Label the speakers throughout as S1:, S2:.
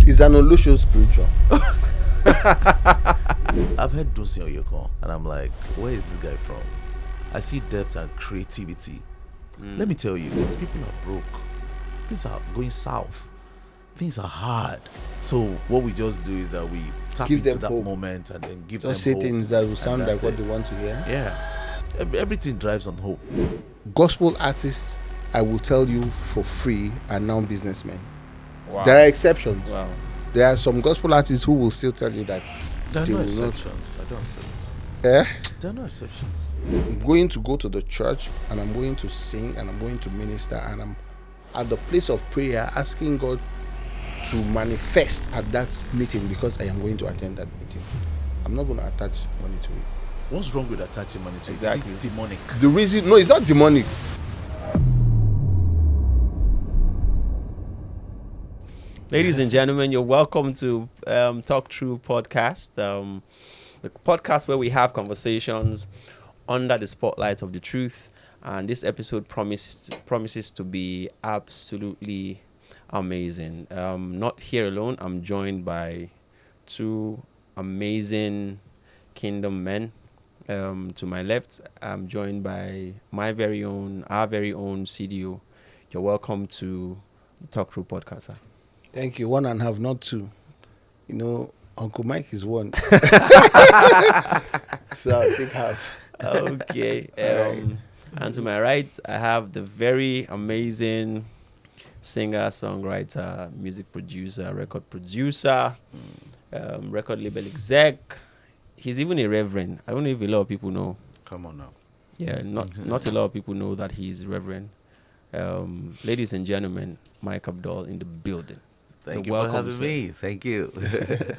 S1: Is an Olusho spiritual?
S2: I've heard S1E01 and I'm like, where is this guy from? I see depth and creativity. Let me tell you, these people are broke. Things are going south. Things are hard. So what we just do is that we tap
S1: Give
S2: into
S1: them
S2: that
S1: hope.
S2: moment and then give
S1: Just
S2: them
S1: say
S2: hope.
S1: things that will sound like
S2: that's
S1: what
S2: it.
S1: they want to hear.
S2: Yeah. Everything drives on hope.
S1: Gospel artists, I will tell you for free, are now businessmen.
S3: Wow.
S1: There are exceptions.
S3: Wow.
S1: There are some gospel artists who will still tell you that
S2: There are
S1: they
S2: no
S1: will not.
S2: exceptions. I don't say it.
S1: Eh?
S2: There are no exceptions.
S1: I'm going to go to the church and I'm going to sing and I'm going to minister and I'm at the place of prayer asking God to manifest at that meeting because I am going to attend that meeting. I'm not going to attach money to it.
S2: What's wrong with attaching money to
S3: Exactly.
S2: it? Is it demonic?
S1: The reason, no, it's not demonic.
S3: Ladies and gentlemen, you're welcome to Talk True Podcast, the podcast where we have conversations under the spotlight of the truth. And this episode promises to be absolutely amazing. Not here alone. I'm joined by two amazing kingdom men. To my left, I'm joined by our very own CDO. You're welcome to the Talk True Podcast, sir.
S1: Thank you. 1.5, not 2. You know, Uncle Mike is 1. So I'll take half.
S3: Okay. And to my right, I have the very amazing singer, songwriter, music producer, record producer, record label exec. He's even a reverend. I don't know if a lot of people know.
S2: Come on now.
S3: Yeah, not a lot of people know that he's reverend. Ladies and gentlemen, Mike Abdul in the building.
S2: Thank
S3: You're
S2: you for
S3: welcome,
S2: having
S3: sir.
S2: me. Thank you.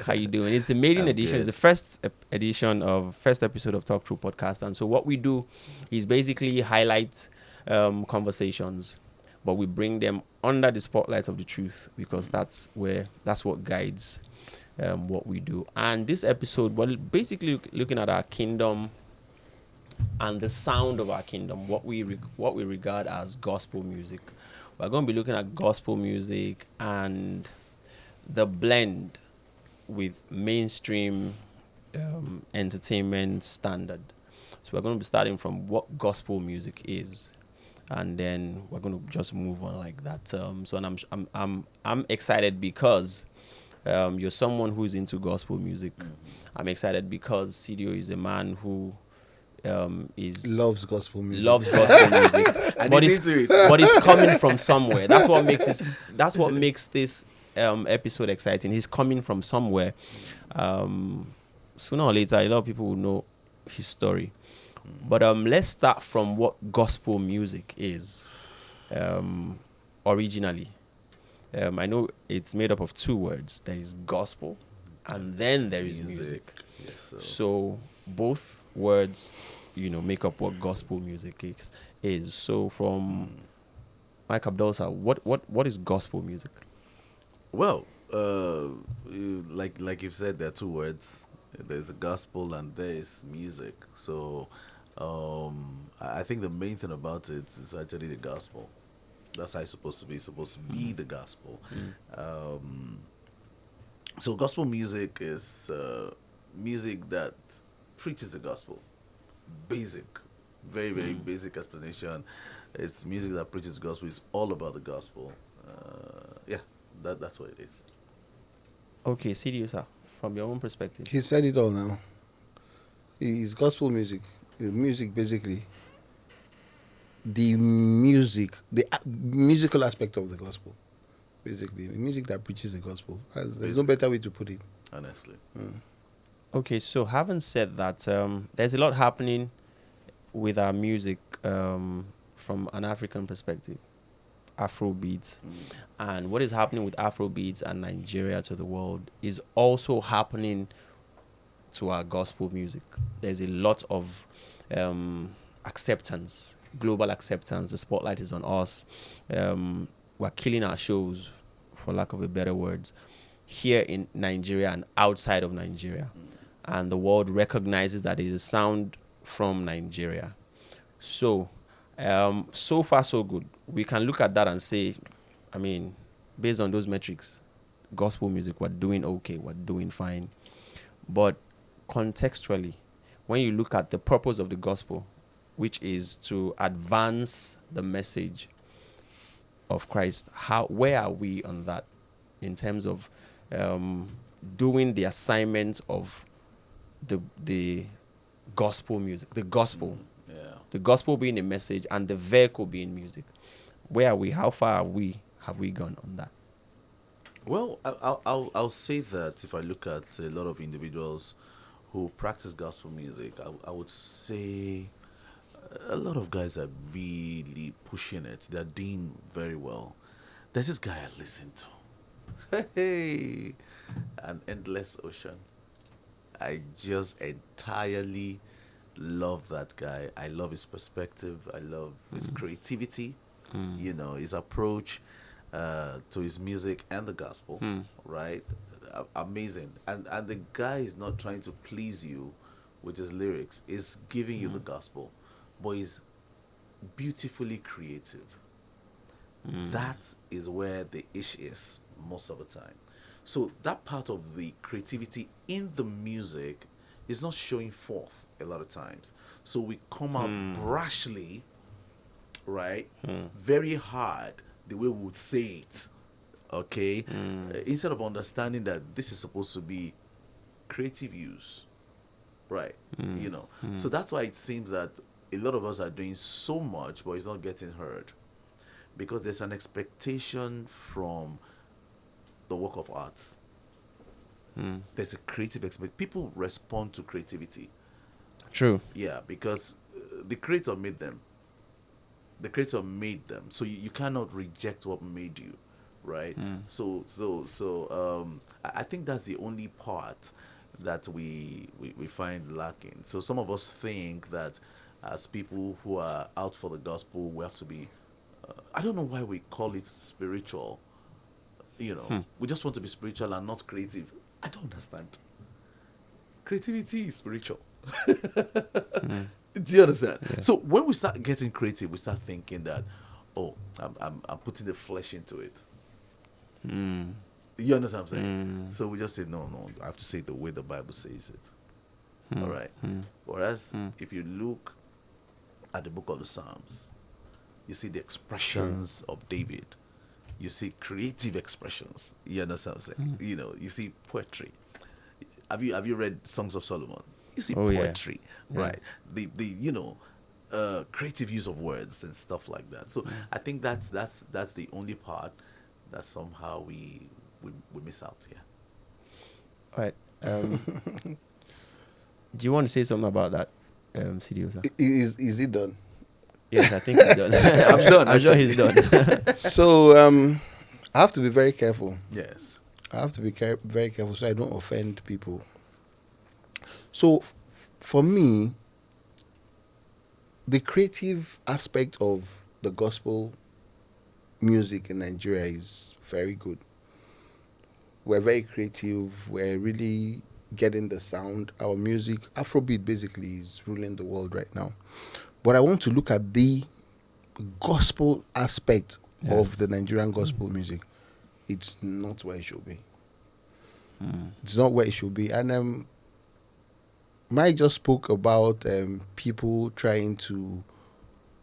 S3: How you doing? It's the maiden
S2: I'm
S3: edition.
S2: good.
S3: It's the first episode of Talk True Podcast. And so what we do is basically highlight conversations, but we bring them under the spotlight of the truth because that's what guides what we do. And this episode, we're basically looking at our kingdom and the sound of our kingdom, what we regard as gospel music. We're going to be looking at gospel music and the blend with mainstream entertainment standard. So we're going to be starting from what gospel music is, and then we're going to just move on like that. I'm excited because you're someone who's into gospel music. I'm excited because CDO is a man who
S1: Loves gospel music.
S2: And
S3: but
S2: he's
S3: it's
S2: into it.
S3: but it's coming from somewhere. That's what makes this episode exciting. He's coming from somewhere. Sooner or later, a lot of people will know his story. But let's start from what gospel music is originally. I know it's made up of 2 words. There is gospel, and then there is music.
S2: Yes, sir.
S3: So both words, make up what gospel music is. So from Mike Abdul, what is gospel music?
S2: Well, like you've said, there are 2 words. There's a gospel and there's music. So I think the main thing about it is actually the gospel. That's how it's supposed to be. It's supposed to be the gospel. So gospel music is music that preaches the gospel. Basic. Very, very basic explanation. It's music that preaches the gospel. It's all about the gospel. That's what it is.
S3: Okay, CDU, sir, from your own perspective.
S1: He said it all now. It's gospel music. Music, basically. The musical aspect of the gospel. Basically, the music that preaches the gospel. There's no better way to put it.
S2: Honestly.
S3: Okay, so having said that, there's a lot happening with our music from an African perspective, Afrobeats. And what is happening with Afrobeats and Nigeria to the world is also happening to our gospel music. There's a lot of acceptance, global acceptance. The spotlight is on us. We're killing our shows, for lack of a better words, here in Nigeria and outside of Nigeria. And the world recognizes that it is a sound from Nigeria. So, so far so good. We can look at that and say, based on those metrics, gospel music, we're doing okay, we're doing fine. But contextually, when you look at the purpose of the gospel, which is to advance the message of Christ, where are we on that in terms of doing the assignment of the gospel music, the gospel,
S2: Yeah.
S3: the gospel being a message and the vehicle being music? Where are we? How far have we gone on that?
S2: Well, I'll say that if I look at a lot of individuals who practice gospel music, I would say a lot of guys are really pushing it. They're doing very well. There's this guy I listen to. Hey, An Endless Ocean. I just entirely love that guy. I love his perspective. I love his creativity. You know, his approach to his music and the gospel. Right? Amazing. And the guy is not trying to please you with his lyrics. He's giving you the gospel, but he's beautifully creative. That is where the ish is most of the time. So that part of the creativity in the music is not showing forth a lot of times. So we come out brashly, right? Very hard, the way we would say it. Okay? Instead of understanding that this is supposed to be creative use. Right? You know. So that's why it seems that a lot of us are doing so much, but it's not getting heard. Because there's an expectation from the work of arts. There's a creative expectation. People respond to creativity.
S3: True.
S2: Yeah, because the creator made them. The creator made them. So you cannot reject what made you, right? So I think that's the only part that we find lacking. So some of us think that as people who are out for the gospel, we have to be, I don't know why we call it spiritual. You know, we just want to be spiritual and not creative. I don't understand. Creativity is spiritual. Do you understand?
S3: Yeah.
S2: So when we start getting creative, we start thinking that, oh, I'm putting the flesh into it. You understand what I'm saying? So we just say, no, I have to say it the way the Bible says it. All right. Whereas if you look at the book of the Psalms, you see the expressions of David. You see creative expressions. You understand what I'm saying? You know, you see poetry. Have you read Songs of Solomon? You see poetry, right? The you know, creative use of words and stuff like that. So I think that's the only part that somehow we miss out here.
S3: All right. Do you want to say something about that, CDO, sir?
S1: Is it done?
S3: Yes, I think he's done.
S2: I'm done.
S3: I'm sure he's done.
S1: So I have to be very careful.
S2: Yes.
S1: I have to be very careful so I don't offend people. So for me, the creative aspect of the gospel music in Nigeria is very good. We're very creative. We're really getting the sound. Our music, Afrobeat basically, is ruling the world right now. But I want to look at the gospel aspect of the Nigerian gospel music. It's not where it should be. It's not where it should be. And Mike just spoke about people trying to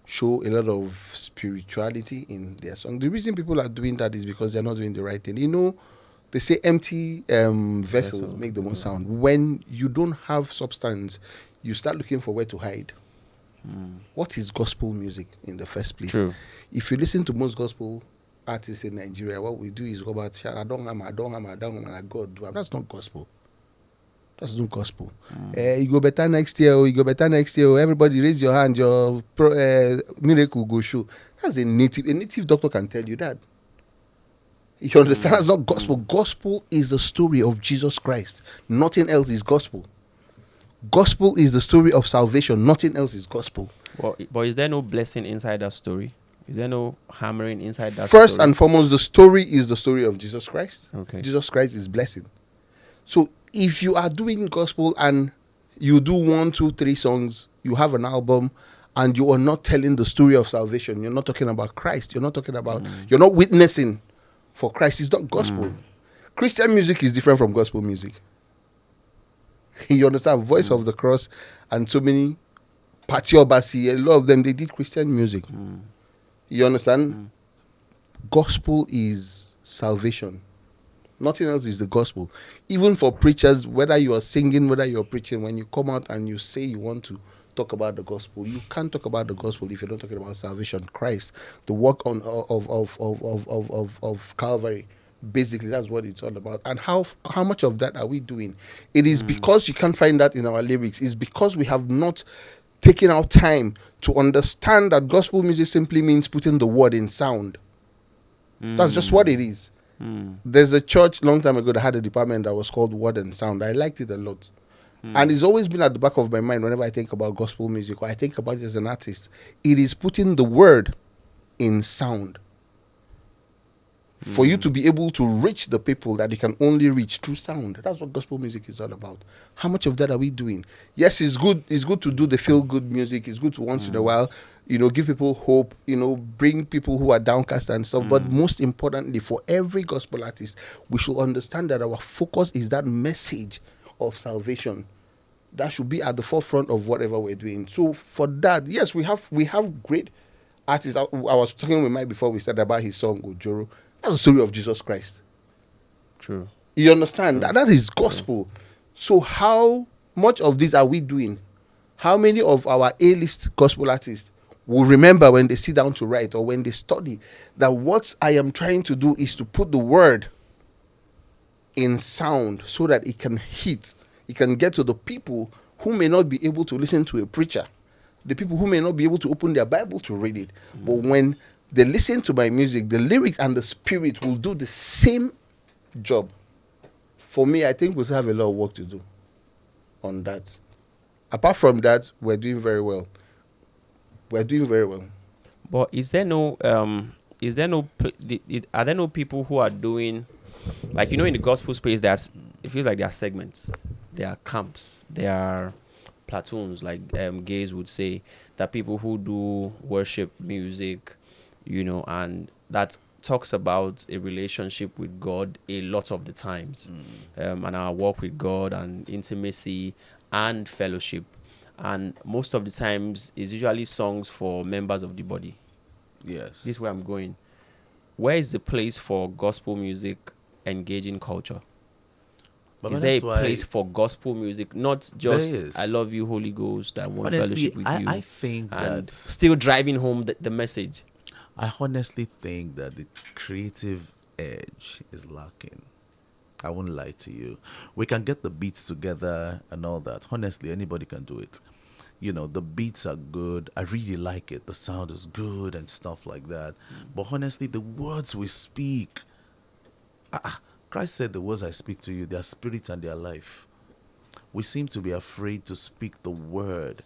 S1: show a lot of spirituality in their song. The reason people are doing that is because they're not doing the right thing. You know, they say empty vessels make the most sound. When you don't have substance, you start looking for where to hide. What is gospel music in the first place?
S3: True.
S1: If you listen to most gospel artists in Nigeria, what we do is go about I don't have God. That's not gospel. That's not gospel. You go better next year. You go better next year. Everybody raise your hand. Your miracle go show. That's a native. A native doctor can tell you that. You understand? That's not gospel. Gospel is the story of Jesus Christ. Nothing else is gospel. Gospel is the story of salvation. Nothing else is gospel.
S3: Well, but is there no blessing inside that story? Is there no hammering inside that
S1: First
S3: story?
S1: and foremost, the story is the story of Jesus Christ.
S3: Okay.
S1: Jesus Christ is blessing. So if you are doing gospel and you do 1, 2, 3 songs, you have an album, and you are not telling the story of salvation, you're not talking about Christ, you're not talking about, you're not witnessing for Christ, it's not gospel. Christian music is different from gospel music. You understand? Voice of the Cross and so many Patiobasi, a lot of them, they did Christian music. You understand? Gospel is salvation. Nothing else is the gospel. Even for preachers, whether you are singing, whether you're preaching, when you come out and you say you want to talk about the gospel, you can't talk about the gospel if you're not talking about salvation, Christ, the work on of Calvary. Basically, that's what it's all about. And how much of that are we doing? It is because you can't find that in our lyrics. It's because we have not taken our time to understand that gospel music simply means putting the word in sound. That's just what it is. There's a church long time ago that had a department that was called Word and Sound. I liked it a lot. And it's always been at the back of my mind whenever I think about gospel music or I think about it as an artist. It is putting the word in sound. For you to be able to reach the people that you can only reach through sound. That's what gospel music is all about. How much of that are we doing? Yes, it's good to do the feel-good music. It's good to once in a while, give people hope, bring people who are downcast and stuff. But most importantly, for every gospel artist, we should understand that our focus is that message of salvation. That should be at the forefront of whatever we're doing. So for that, yes, we have great artists. I was talking with Mike before we started about his song, Ojoro. That's the story of Jesus Christ.
S3: True.
S1: You understand? That is gospel. So how much of this are we doing? How many of our A-list gospel artists will remember when they sit down to write or when they study that what I am trying to do is to put the word in sound so that it can hit, it can get to the people who may not be able to listen to a preacher, the people who may not be able to open their Bible to read it. But when they listen to my music, the lyrics and the spirit will do the same job. For me, I think we still have a lot of work to do on that. Apart from that, we're doing very well. Are there no people who are doing, like, in the gospel space, it feels like there are segments, there are camps, there are platoons, like gays would say, that people who do worship music, and that talks about a relationship with God a lot of the times, and our walk with God and intimacy and fellowship. And most of the times is usually songs for members of the body.
S2: Yes.
S3: This is where I'm going. Where is the place for gospel music engaging culture?
S2: But
S3: is there a
S2: that's why
S3: place for gospel music, not just I love you, Holy Ghost, I want fellowship with you,
S2: I think
S3: and
S2: that
S3: still driving home the message?
S2: I honestly think that the creative edge is lacking. I won't lie to you. We can get the beats together and all that. Honestly, anybody can do it. The beats are good. I really like it. The sound is good and stuff like that. But honestly, the words we speak, Christ said the words I speak to you, they are spirit and they are life. We seem to be afraid to speak the word.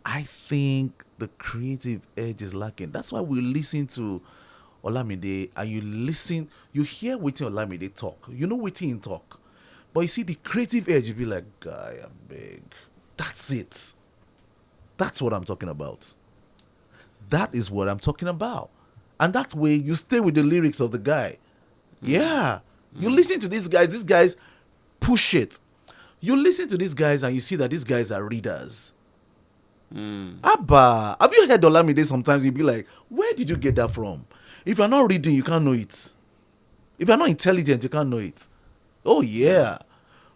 S2: I think the creative edge is lacking. That's why we listen to Olamide, and you hear wetin Olamide talk. You know wetin him talk. But you see the creative edge, you be like, guy, I'm big. That's it. That's what I'm talking about. That is what I'm talking about. And that way you stay with the lyrics of the guy. Yeah. You listen to these guys push it. You listen to these guys and you see that these guys are readers. Abba, have you heard Olamide sometimes? You'll be like, where did you get that from? If you're not reading, you can't know it. If you're not intelligent, you can't know it. Oh, yeah.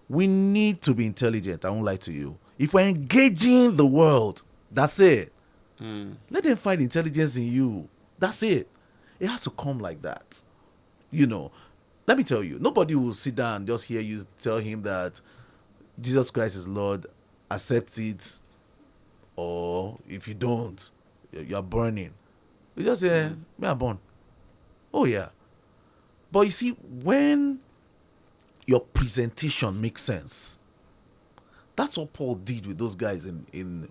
S2: We need to be intelligent. I won't lie to you. If we're engaging the world, that's it. Let them find intelligence in you. That's it. It has to come like that. Let me tell you, nobody will sit down and just hear you tell him that Jesus Christ is Lord, accept it, or if you don't, you're burning. You just say, me I'm born. Oh, yeah. But you see, when your presentation makes sense, that's what Paul did with those guys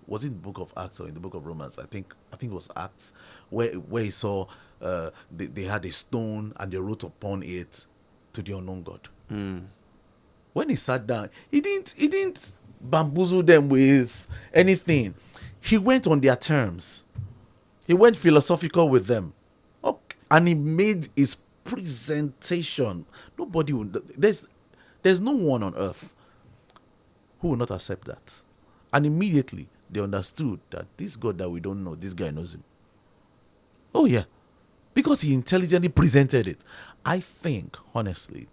S2: was it in the book of Acts or in the book of Romans? I think it was Acts, where he saw they had a stone and they wrote upon it, to the unknown God. When he sat down, he didn't bamboozle them with anything. He went on their terms. He went philosophical with them. Okay. And he made his presentation. Nobody will. There's no one on earth who will not accept that. And immediately they understood that this God that we don't know, this guy knows him. Oh yeah, because he intelligently presented it. I think, honestly,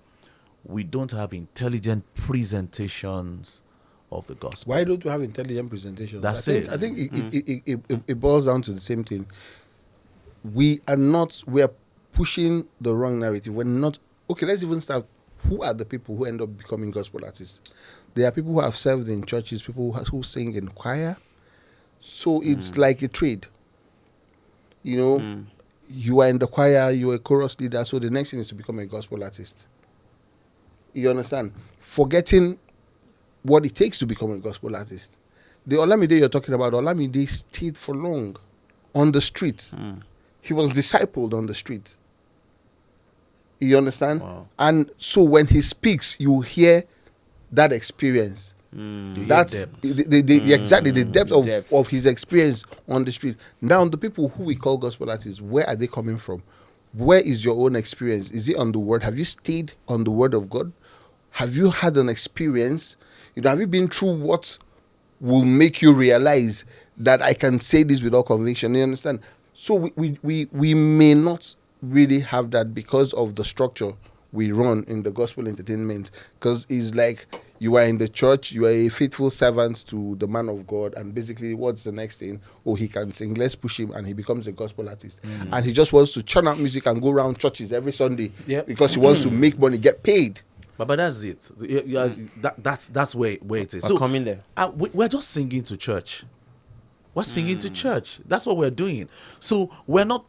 S2: we don't have intelligent presentations of the gospel.
S1: Why don't we have intelligent presentations?
S2: That's
S1: I think it boils down to the same thing. We are pushing the wrong narrative. We're not, okay, let's even start. Who are the people who end up becoming gospel artists? There are people who have served in churches, people who sing in choir. So it's like a trade. You know, you are in the choir, you're a chorus leader, so the next thing is to become a gospel artist. You understand? Forgetting what it takes to become a gospel artist. The Olamide you're talking about, Olamide stayed for long on the street. He was discipled on the street. You understand?
S3: Wow.
S1: And so when he speaks, you hear that experience. That's exactly the depth of his experience on the street. Now, the people who we call gospel artists, where are they coming from? Where is your own experience? Is it on the word? Have you stayed on the word of God? Have you had an experience? Have you been through what will make you realize that I can say this without conviction? You understand? So we may not really have that because of the structure we run in the gospel entertainment. Because it's like you are in the church, you are a faithful servant to the man of God, and basically what's the next thing? Oh, he can sing, let's push him, and he becomes a gospel artist. And he just wants to churn out music and go around churches every Sunday because he wants to make money, get paid.
S2: But that's it. That's where it is.
S3: So coming there.
S2: We're just singing to church. We're singing to church. That's what we're doing. So we're not.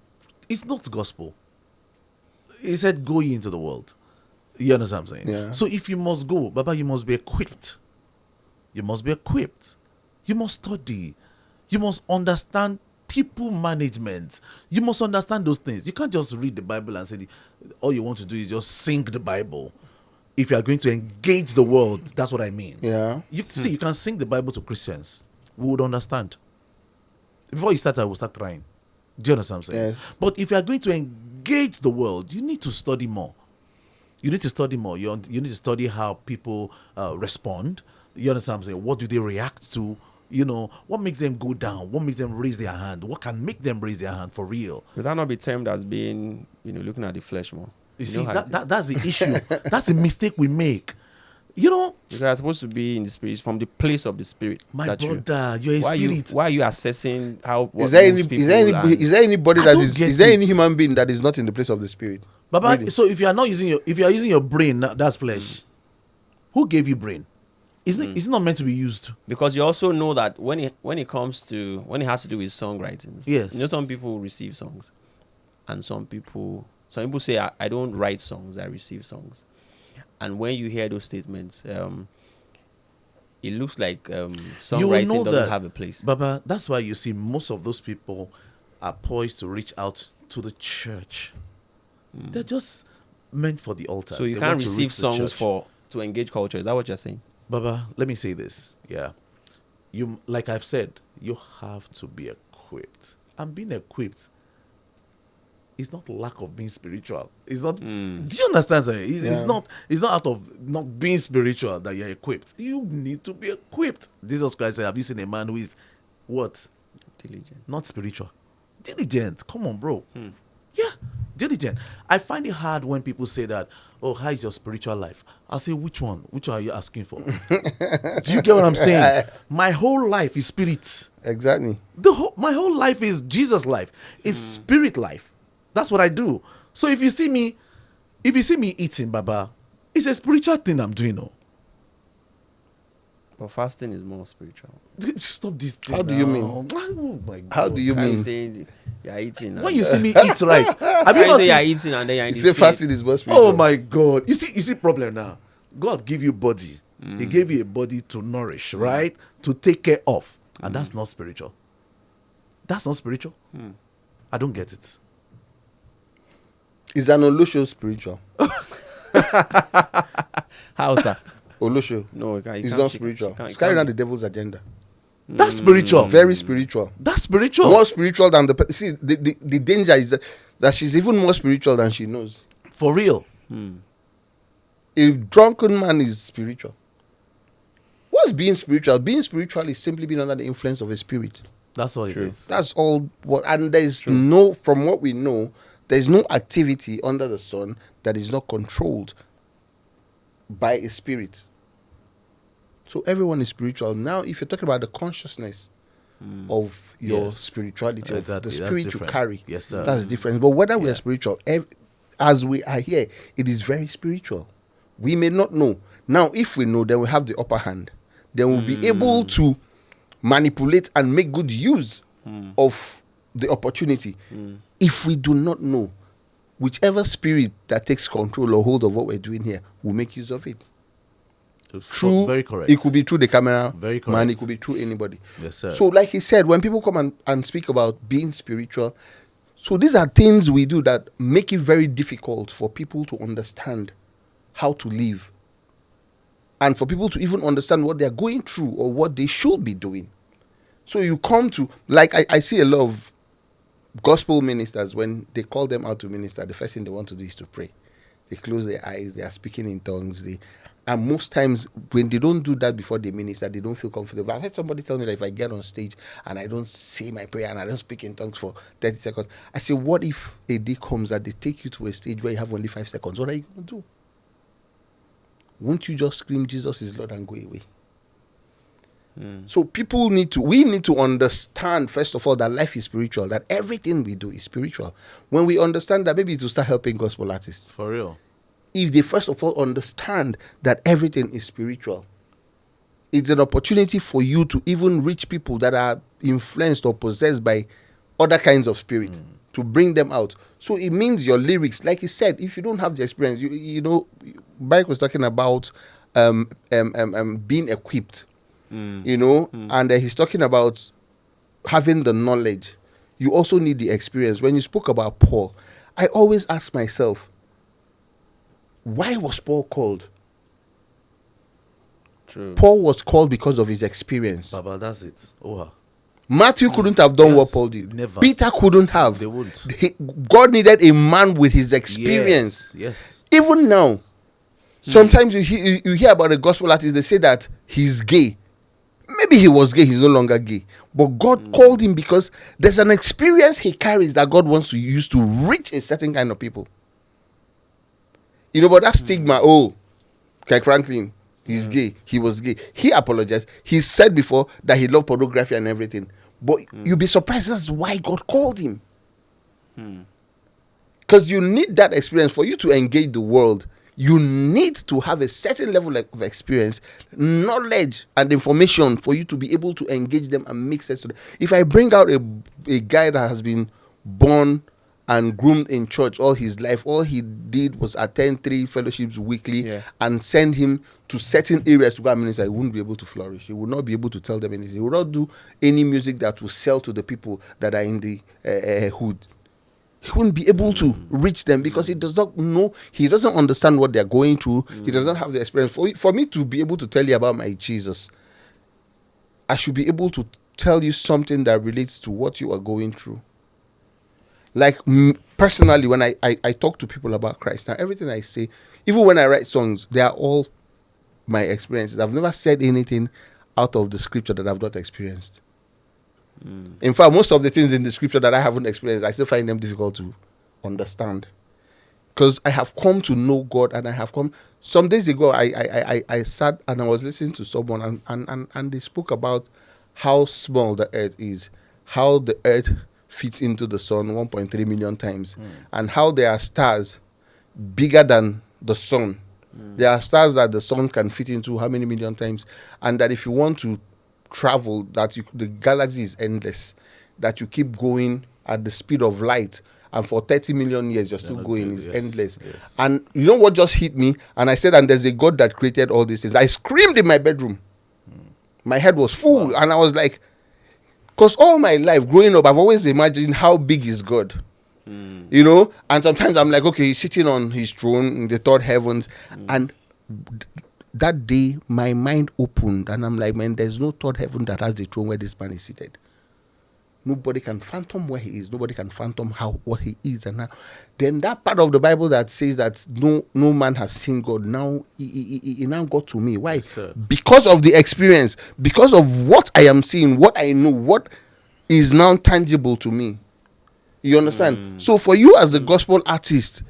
S2: It's not gospel. He said, "Go ye into the world." You understand what I'm saying?
S1: Yeah.
S2: So if you must go, Baba, you must be equipped. You must be equipped. You must study. You must understand people management. You must understand those things. You can't just read the Bible and say all you want to do is just sing the Bible. If you are going to engage the world, that's what I mean.
S1: Yeah.
S2: You see, you can sing the Bible to Christians. We would understand. Before you start, I will start crying. Do you understand what I'm saying?
S1: Yes.
S2: But if you are going to engage the world, you need to study more. You need to study more. You need to study how people respond. You understand what I'm saying? What do they react to? You know, what makes them go down? What makes them raise their hand? What can make them raise their hand for real?
S3: Would that not be termed as being, looking at the flesh more?
S2: You see, that's the issue. That's a mistake we make. You know,
S3: because I'm supposed to be in the spirit, from the place of the spirit.
S2: My brother, you're a spirit.
S3: Why are you assessing how?
S1: Is there anybody is there any human being that is not in the place of the spirit?
S2: Baba,
S1: Really?
S2: so if you are using your brain, that's flesh. Who gave you brain? It's not meant to be used.
S3: Because you also know that when it has to do with songwriting,
S2: yes,
S3: some people receive songs, and some people say I don't write songs, I receive songs. And when you hear those statements, it looks like songwriting doesn't have a place.
S2: Baba, that's why you see most of those people are poised to reach out to the church. They're just meant for the altar.
S3: So you can't receive songs to engage culture. Is that what you're saying?
S2: Baba, let me say this. Yeah. You, like I've said, you have to be equipped. And being equipped, it's not lack of being spiritual. It's not. Do you understand? It's not out of not being spiritual that you're equipped. You need to be equipped. Jesus Christ said, "Have you seen a man who is what?
S3: Diligent,
S2: not spiritual. Diligent. Come on, bro. Yeah, diligent." I find it hard when people say that. Oh, how is your spiritual life? I say, which one? Which one are you asking for? Do you get what I'm saying? My whole life is spirit.
S1: Exactly.
S2: My whole life is Jesus life. It's spirit life. That's what I do. So if you see me eating, Baba, it's a spiritual thing I'm doing. No.
S3: But fasting is more spiritual.
S2: Stop this thing.
S1: How do you mean?
S2: Oh my God.
S1: How do you mean?
S3: You're eating.
S2: When you see me eat right, have you
S3: say you're eating and then you're in
S1: You
S3: the
S1: say fasting is more spiritual.
S2: Oh my God. You see problem now. God give you body. He gave you a body to nourish, right? To take care of. And that's not spiritual. That's not spiritual. I don't get it.
S1: Is an Olusho spiritual?
S3: How, sir?
S1: Olusho.
S3: No,
S1: it's not spiritual. It's carrying out the devil's agenda.
S2: That's spiritual.
S1: Very spiritual.
S2: That's spiritual.
S1: More spiritual than the danger is that she's even more spiritual than she knows.
S2: For real.
S1: A drunken man is spiritual. What's being spiritual? Being spiritual is simply being under the influence of a spirit.
S2: That's all
S3: True.
S2: it is.
S1: That's all. And there's no, from what we know, there's no activity under the sun that is not controlled by a spirit. So everyone is spiritual. Now, if you're talking about the consciousness of your
S2: Yes.
S1: spirituality, of
S2: Exactly.
S1: the
S2: That's
S1: spirit you
S2: different.
S1: carry,
S2: Yes, sir.
S1: that's different. But whether we
S2: Yeah.
S1: are spiritual, as we are here, it is very spiritual. We may not know. Now, if we know, then we have the upper hand. Then we'll be able to manipulate and make good use of the opportunity. If we do not know, whichever spirit that takes control or hold of what we're doing here will make use of it. True,
S2: Very correct.
S1: it could be through the camera,
S2: Very
S1: man.
S2: correct.
S1: It could be through anybody.
S2: Yes, sir.
S1: So, like he said, when people come and speak about being spiritual, so these are things we do that make it very difficult for people to understand how to live, and for people to even understand what they're going through or what they should be doing. So you come to, like, I see a lot of gospel ministers, when they call them out to minister, the first thing they want to do is to pray. They close their eyes, they are speaking in tongues, and most times when they don't do that before they minister, they don't feel comfortable. I've had somebody tell me that if I get on stage and I don't say my prayer and I don't speak in tongues for 30 seconds, I say, what if a day comes that they take you to a stage where you have only 5 seconds? What are you going to do? Won't you just scream, Jesus is Lord, and go away? So we need to understand, first of all, that life is spiritual, that everything we do is spiritual. When we understand that, maybe it will start helping gospel artists.
S2: For real.
S1: If they first of all understand that everything is spiritual, it's an opportunity for you to even reach people that are influenced or possessed by other kinds of spirit, to bring them out. So it means your lyrics, like he said, if you don't have the experience, you know, Mike was talking about being equipped, you know, and he's talking about having the knowledge. You also need the experience. When you spoke about Paul, I always ask myself, why was Paul called?
S3: True.
S1: Paul was called because of his experience.
S2: Baba, that's it. Oh,
S1: Matthew couldn't have done what
S2: Yes,
S1: Paul did.
S2: never.
S1: Peter couldn't have.
S2: they won't.
S1: God needed a man with his experience.
S2: Yes.
S1: Even now, sometimes you hear about a gospel artist, they say that he's gay. Maybe he was gay, he's no longer gay. But God called him because there's an experience he carries that God wants to use to reach a certain kind of people. You know, but that stigma, Kirk Franklin, he's gay, he was gay. He apologized. He said before that he loved pornography and everything. But you'll be surprised that's why God called him. Because you need that experience for you to engage the world. You need to have a certain level of experience, knowledge, and information for you to be able to engage them and make sense to them. If I bring out a guy that has been born and groomed in church all his life, all he did was attend 3 fellowships weekly and send him to certain areas to go and minister, he wouldn't be able to flourish. He would not be able to tell them anything. He would not do any music that will sell to the people that are in the hood. He wouldn't be able to reach them because he does not know, he doesn't understand what they're going through. He does not have the experience. For me to be able to tell you about my Jesus, I should be able to tell you something that relates to what you are going through. Like personally, when I talk to people about Christ, now everything I say, even when I write songs, they are all my experiences. I've never said anything out of the scripture that I've not experienced. In fact, most of the things in the scripture that I haven't experienced, I still find them difficult to understand. Because I have come to know God, and I have come. Some days ago, I sat and I was listening to someone, and they spoke about how small the earth is, how the earth fits into the sun 1.3 million times, and how there are stars bigger than the sun. There are stars that the sun can fit into how many million times, and that if you want to travel, that the galaxy is endless, that you keep going at the speed of light, and for 30 million years you're still going. It's endless. And you know what just hit me? And I said, and there's a God that created all these things. I screamed in my bedroom. My head was full. And I was like, because all my life growing up, I've always imagined how big is God. You know, and sometimes I'm like, okay, he's sitting on his throne in the third heavens. And that day, my mind opened, and I'm like, man, there's no third heaven that has the throne where this man is seated. Nobody can phantom where he is. Nobody can phantom what he is and how. Then that part of the Bible that says that no man has seen God, now he now got to me. Why?
S2: Yes, sir.
S1: Because of the experience, because of what I am seeing, what I know, what is now tangible to me. You understand? So for you as a gospel artist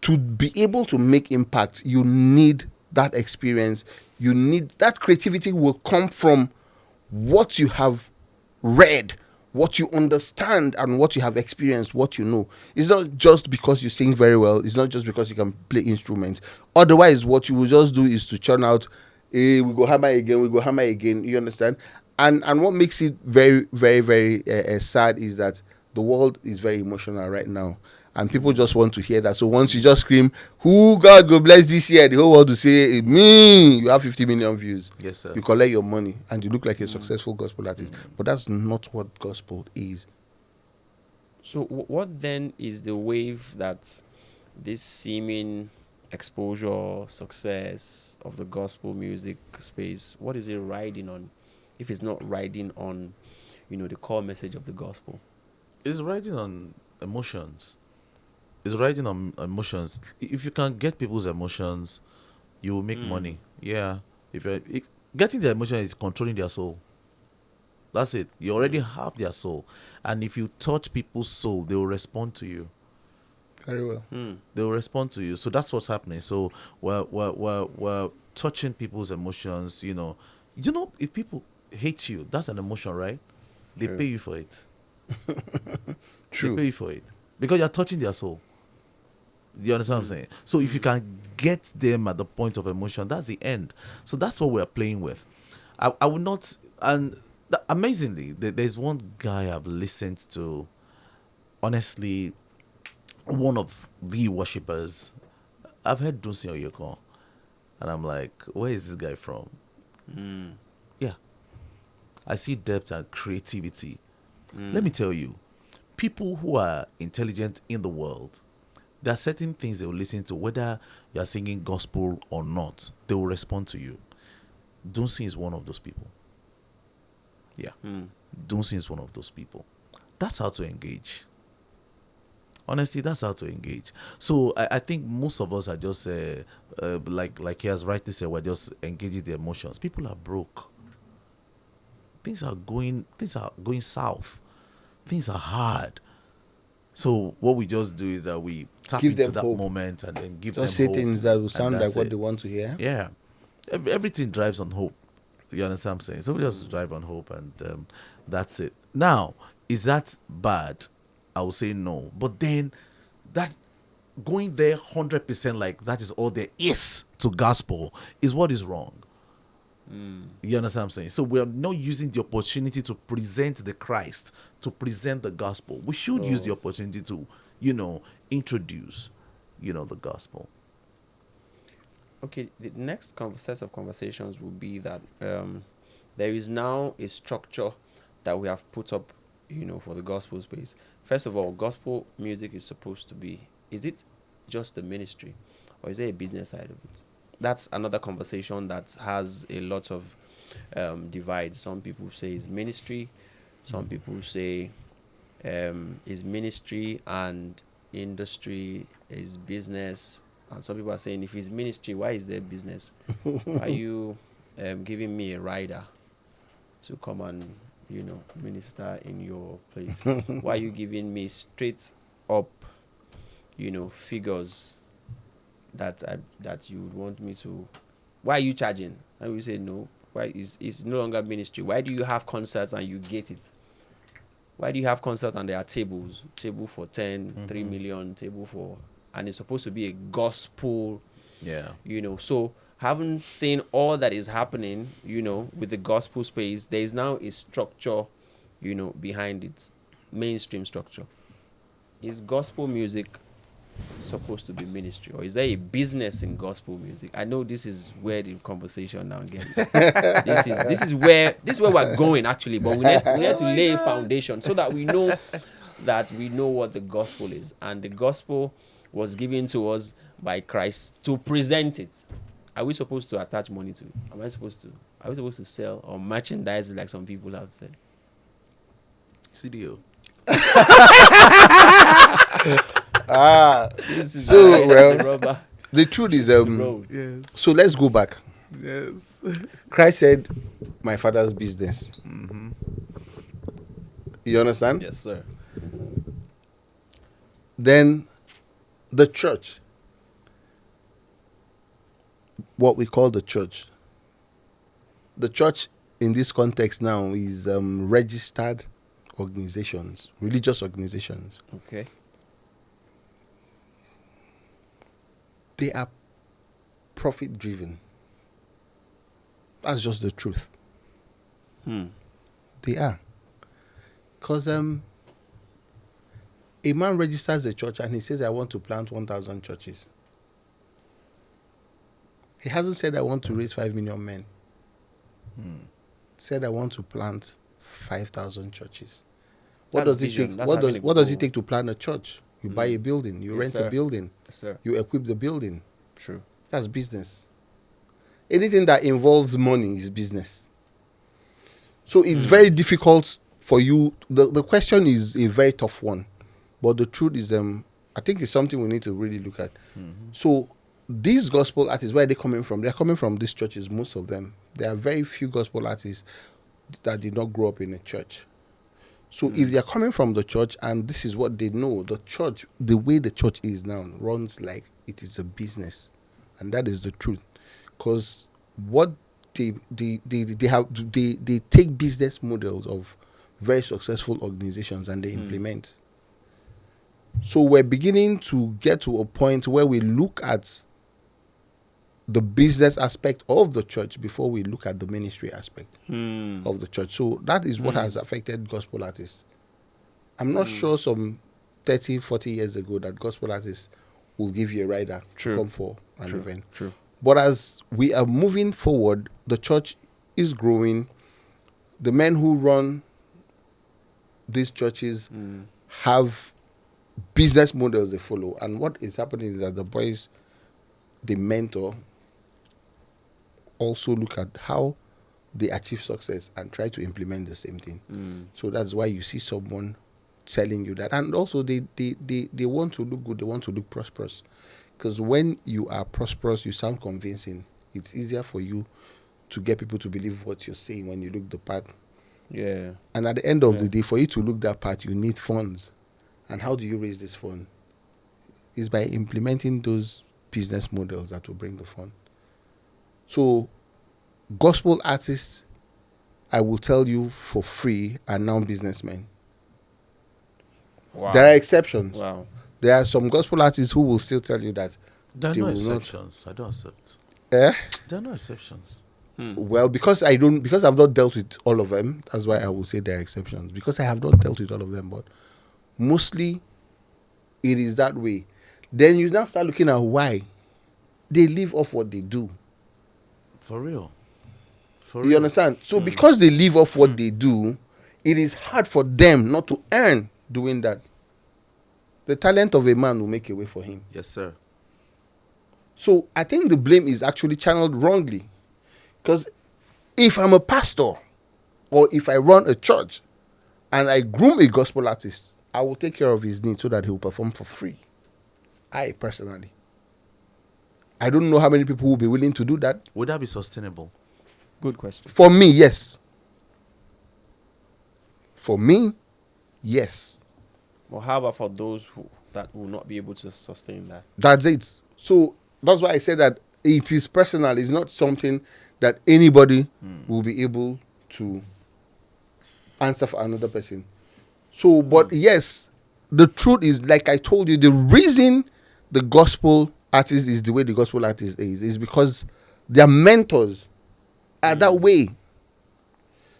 S1: to be able to make impact, you need that experience. You need that creativity will come from what you have read, what you understand, and what you have experienced, what you know. It's not just because you sing very well. It's not just because you can play instruments. Otherwise, what you will just do is to churn out, we go hammer again, we go hammer again. You understand? And what makes it very, very, very sad is that the world is very emotional right now. And people just want to hear that. So once you just scream, who God go bless this year, the whole world will say, me, you have 50 million views.
S2: Yes, sir.
S1: You collect your money and you look like a successful gospel artist. But that's not what gospel is.
S3: So what then is the wave that this seeming exposure, success of the gospel music space, what is it riding on? If it's not riding on, the core message of the gospel.
S2: It's riding on emotions. It's riding on emotions. If you can get people's emotions, you will make money. Yeah. If getting their emotion is controlling their soul. That's it. You already have their soul. And if you touch people's soul, they will respond to you.
S1: Very well.
S2: They will respond to you. So that's what's happening. So we're touching people's emotions, if people hate you, that's an emotion, right? They
S3: True.
S2: pay you for it.
S1: True.
S2: They pay you for it. Because you're touching their soul. Do you understand what I'm saying? So if you can get them at the point of emotion, that's the end. So that's what we're playing with. I would not, and amazingly, there's one guy I've listened to, honestly, one of the worshippers. I've heard Dunsin Oyekan, and I'm like, where is this guy from? Yeah. I see depth and creativity. Let me tell you, people who are intelligent in the world, there are certain things they will listen to, whether you are singing gospel or not, they will respond to you. Dunsin is one of those people. Yeah. Dunsin is one of those people. That's how to engage. Honestly, that's how to engage. So I think most of us are just, like he has rightly said, we're just engaging the emotions. People are broke. Things are going south. Things are hard. So what we just do is that we tap
S1: Give
S2: into
S1: them
S2: that
S1: hope.
S2: moment and then give
S1: Just
S2: them
S1: say
S2: hope.
S1: things that will
S2: and
S1: sound like
S2: that's
S1: what
S2: it.
S1: they want to hear.
S2: Yeah. Everything drives on hope. You understand what I'm saying? So we just drive on hope, and that's it. Now, is that bad? I would say no. But then that going there 100% like that is all there is to gospel is what is wrong. You understand what I'm saying? So we are not using the opportunity to present the Christ, to present the gospel. We should use the opportunity to, introduce, the gospel.
S3: Okay, the next set of conversations will be that there is now a structure that we have put up, for the gospel space. First of all, gospel music is supposed to be, is it just a ministry or is there a business side of it? That's another conversation that has a lot of divides. Some people say it's ministry. Some people say it's ministry and industry is business. And some people are saying, if it's ministry, why is there business? Are you giving me a rider to come and, minister in your place? Why are you giving me straight up, figures that you would want me to? Why are you charging? And we say no. Why is no longer ministry? Why do you have concerts and you get it? Why do you have concerts and there are tables? Table for 10, 3 million, table for, and it's supposed to be a gospel.
S2: Yeah.
S3: So having seen all that is happening, with the gospel space, there is now a structure, behind it, mainstream structure. Is gospel music supposed to be ministry, or is there a business in gospel music? I know this is where the conversation now gets. this is where we're going actually, but we need to lay a foundation so that we know what the gospel is, and the gospel was given to us by Christ to present it. Are we supposed to attach money to it? Are we supposed to sell or merchandise like some people have said?
S2: CDO.
S3: This is
S1: So,
S3: the
S1: well,
S3: rubber.
S1: the truth is,
S3: The road.
S2: Yes.
S1: so let's go back.
S2: Yes.
S1: Christ said, my father's business. You understand?
S3: Yes, sir.
S1: Then the church, what we call the church in this context now is registered organizations, religious organizations.
S3: Okay.
S1: They are profit driven. That's just the truth. They are. Because a man registers a church and he says, I want to plant 1,000 churches. He hasn't said, I want to raise 5 million men. Said, I want to plant 5,000 churches. What
S3: That's
S1: does it
S3: vision.
S1: take?
S3: That's
S1: What
S3: having a
S1: does it
S3: goal.
S1: take to plant a church? You buy a building. You
S3: Yes,
S1: rent
S3: sir.
S1: a building.
S3: Yes, sir.
S1: You equip the building.
S3: True.
S1: That's business. Anything that involves money is business. So it's very difficult for you. The question is a very tough one. But the truth is, I think it's something we need to really look at. So these gospel artists, where are they coming from? They're coming from these churches, most of them. There are very few gospel artists that did not grow up in a church. So if they're coming from the church and this is what they know, the church, the way the church is now, runs like it is a business. And that is the truth. Because what they take business models of very successful organizations and they implement. So we're beginning to get to a point where we look at the business aspect of the church before we look at the ministry aspect of the church. So that is what has affected gospel artists. I'm not sure some 30, 40 years ago that gospel artists will give you a rider to come for an event.
S3: True.
S1: But as we are moving forward, the church is growing. The men who run these churches have business models they follow. And what is happening is that the boys they mentor also look at how they achieve success and try to implement the same thing. So that's why you see someone telling you that. And also they want to look good, they want to look prosperous. Because when you are prosperous, you sound convincing. It's easier for you to get people to believe what you're saying when you look the part.
S3: Yeah.
S1: And at the end of the day, for you to look that part, you need funds. And how do you raise this fund? Is by implementing those business models that will bring the fund. So, gospel artists, I will tell you for free, are now businessmen.
S3: Wow.
S1: There are exceptions.
S3: Wow.
S1: There are some gospel artists who will still tell you that.
S2: There are
S1: They
S2: no
S1: will not.
S2: exceptions. I don't accept.
S1: Eh?
S2: There are no exceptions.
S1: Well, because I've not dealt with all of them, that's why I will say there are exceptions. Because I have not dealt with all of them, but mostly it is that way. Then you now start looking at why they live off what they do.
S2: For real.
S1: You understand? So because they live off what they do, it is hard for them not to earn doing that. The talent of a man will make a way for him.
S2: Yes, sir.
S1: So I think the blame is actually channeled wrongly. Because if I'm a pastor or if I run a church and I groom a gospel artist, I will take care of his needs so that he will perform for free. I personally. I don't know how many people will be willing to do that.
S2: Would that be sustainable?
S3: Good question.
S1: For me, yes. For me, yes.
S3: Well, how about for those that will not be able to sustain that?
S1: That's it. So that's why I said that it is personal. It's not something that anybody will be able to answer for another person. So, but yes, the truth is, like I told you, the reason the gospel artist is the way the gospel artist is because their mentors are that way.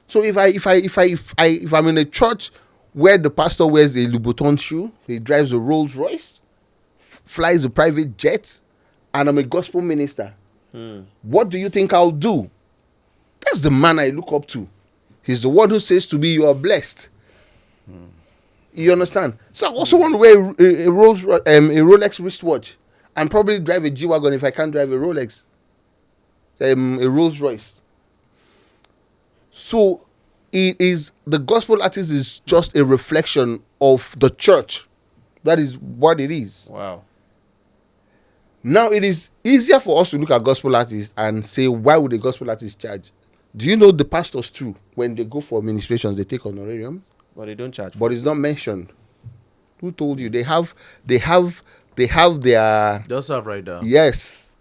S1: So if I'm in a church where the pastor wears a Louboutin shoe, he drives a Rolls Royce, flies a private jet, and I'm a gospel minister, what do you think I'll do? That's the man I look up to. He's the one who says to me, you are blessed. You understand? So I also want to wear a Rolex wristwatch and probably drive a G-Wagon if I can't drive a Rolex. A Rolls Royce. So it is the gospel artist is just a reflection of the church. That is what it is.
S3: Wow.
S1: Now it is easier for us to look at gospel artists and say, why would a gospel artist charge? Do you know the pastors too, when they go for ministrations, they take honorarium,
S3: But they don't charge.
S1: but it's not mentioned. Who told you? They have their,
S2: They also have right now.
S1: yes,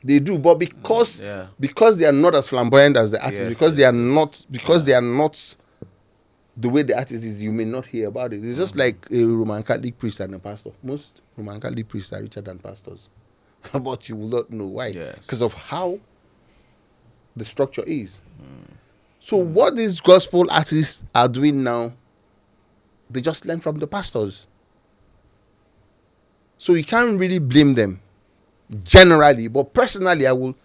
S1: they do, but because
S2: Yeah.
S1: they are not as flamboyant as the artist,
S2: Yes,
S1: because
S2: yes,
S1: they are
S2: yes.
S1: not, they are not the way the artist is, you may not hear about it. It's just like a Roman Catholic priest and a pastor. Most Roman Catholic priests are richer than pastors, but you will not know why,
S2: Yes.
S1: because of how the structure is. So what these gospel artists are doing now, they just learn from the pastors. So you can't really blame them generally, but personally, I will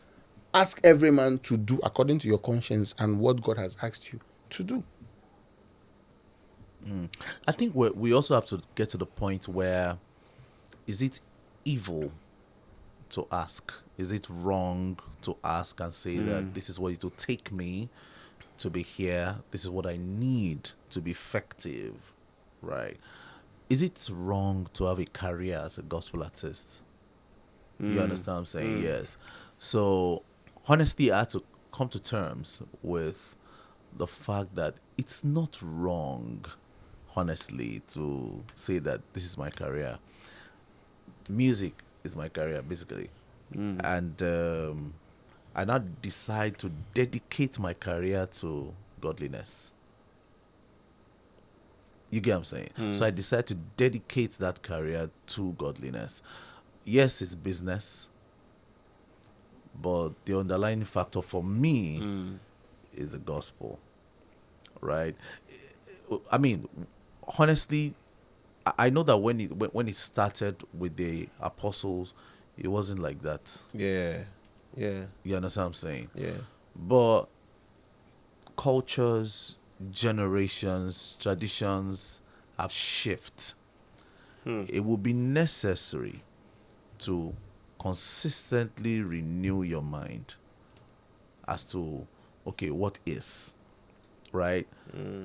S1: ask every man to do according to your conscience and what God has asked you to do.
S2: I think we also have to get to the point where, is it evil to ask? Is it wrong to ask and say that this is what it will take me to be here? This is what I need to be effective, right? Is it wrong to have a career as a gospel artist? You understand what I'm saying? Yes. So, honestly, I had to come to terms with the fact that it's not wrong, honestly, to say that this is my career. Music is my career, basically. And I now decide to dedicate my career to godliness. You get what I'm saying? So I decide to dedicate that career to godliness. Yes, it's business, but the underlying factor for me is the gospel, right? I mean, honestly, I know that when it started with the apostles, it wasn't like that.
S3: Yeah. Yeah.
S2: You understand what I'm saying?
S3: Yeah.
S2: But cultures, generations, traditions have shifted. It will be necessary to consistently renew your mind as to, okay, what is, right?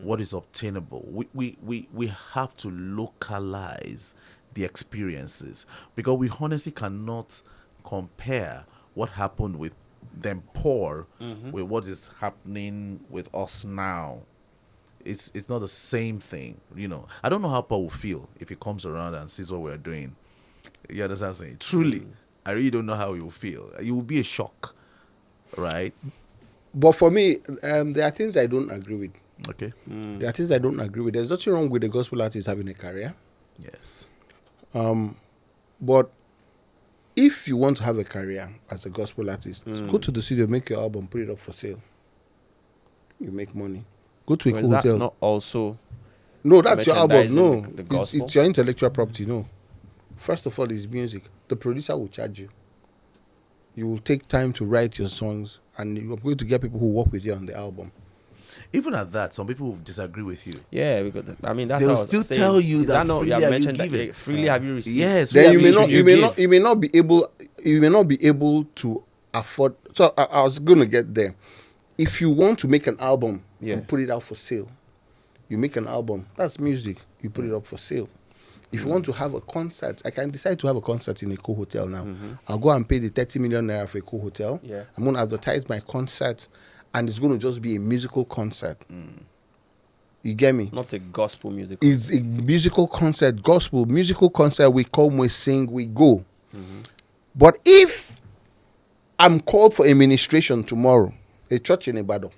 S2: What is obtainable? We have to localize the experiences, because we honestly cannot compare what happened with them poor with what is happening with us now. It's not the same thing, you know. I don't know how Paul will feel if he comes around and sees what we're doing. You understand what I'm saying? Truly, I really don't know how he will feel. It will be a shock, right?
S1: But for me, there are things I don't agree with.
S2: Okay.
S1: There are things I don't agree with. There's nothing wrong with the gospel artist having a career.
S2: Yes.
S1: But if you want to have a career as a gospel artist, go to the studio, make your album, put it up for sale. You make money. Go to a
S3: Or
S1: cool
S3: is that
S1: hotel.
S3: not also
S1: No, that's your album.
S3: merchandising
S1: No,
S3: the
S1: it's
S3: gospel?
S1: your intellectual property. No. First of all, it's music. The producer will charge you. You will take time to write your songs, and you're going to get people who work with you on the album.
S2: Even at that, some people will disagree with you.
S3: Yeah, because I mean that's
S2: They'll
S3: how I was
S2: still
S3: saying.
S2: tell you
S3: Is
S2: that
S3: not,
S2: freely
S3: you
S2: have
S3: have
S2: you
S3: mentioned that
S2: given.
S3: freely have you received?
S2: Yes.
S1: Then
S2: freely have
S1: you may not be able to afford. So I was going to get there. If you want to make an album,
S3: Yeah.
S1: you put it out for sale. You make an album. That's music. You put it up for sale. If you want to have a concert, I can decide to have a concert in a cool hotel now. I'll go and pay the 30 million naira for a cool hotel.
S3: Yeah.
S1: I'm going to advertise my concert, and it's going to just be a musical concert. You get me?
S3: Not a gospel music.
S1: It's a musical concert, gospel musical concert. We come, we sing, we go. But if I'm called for a ministration tomorrow, a church in Ibadan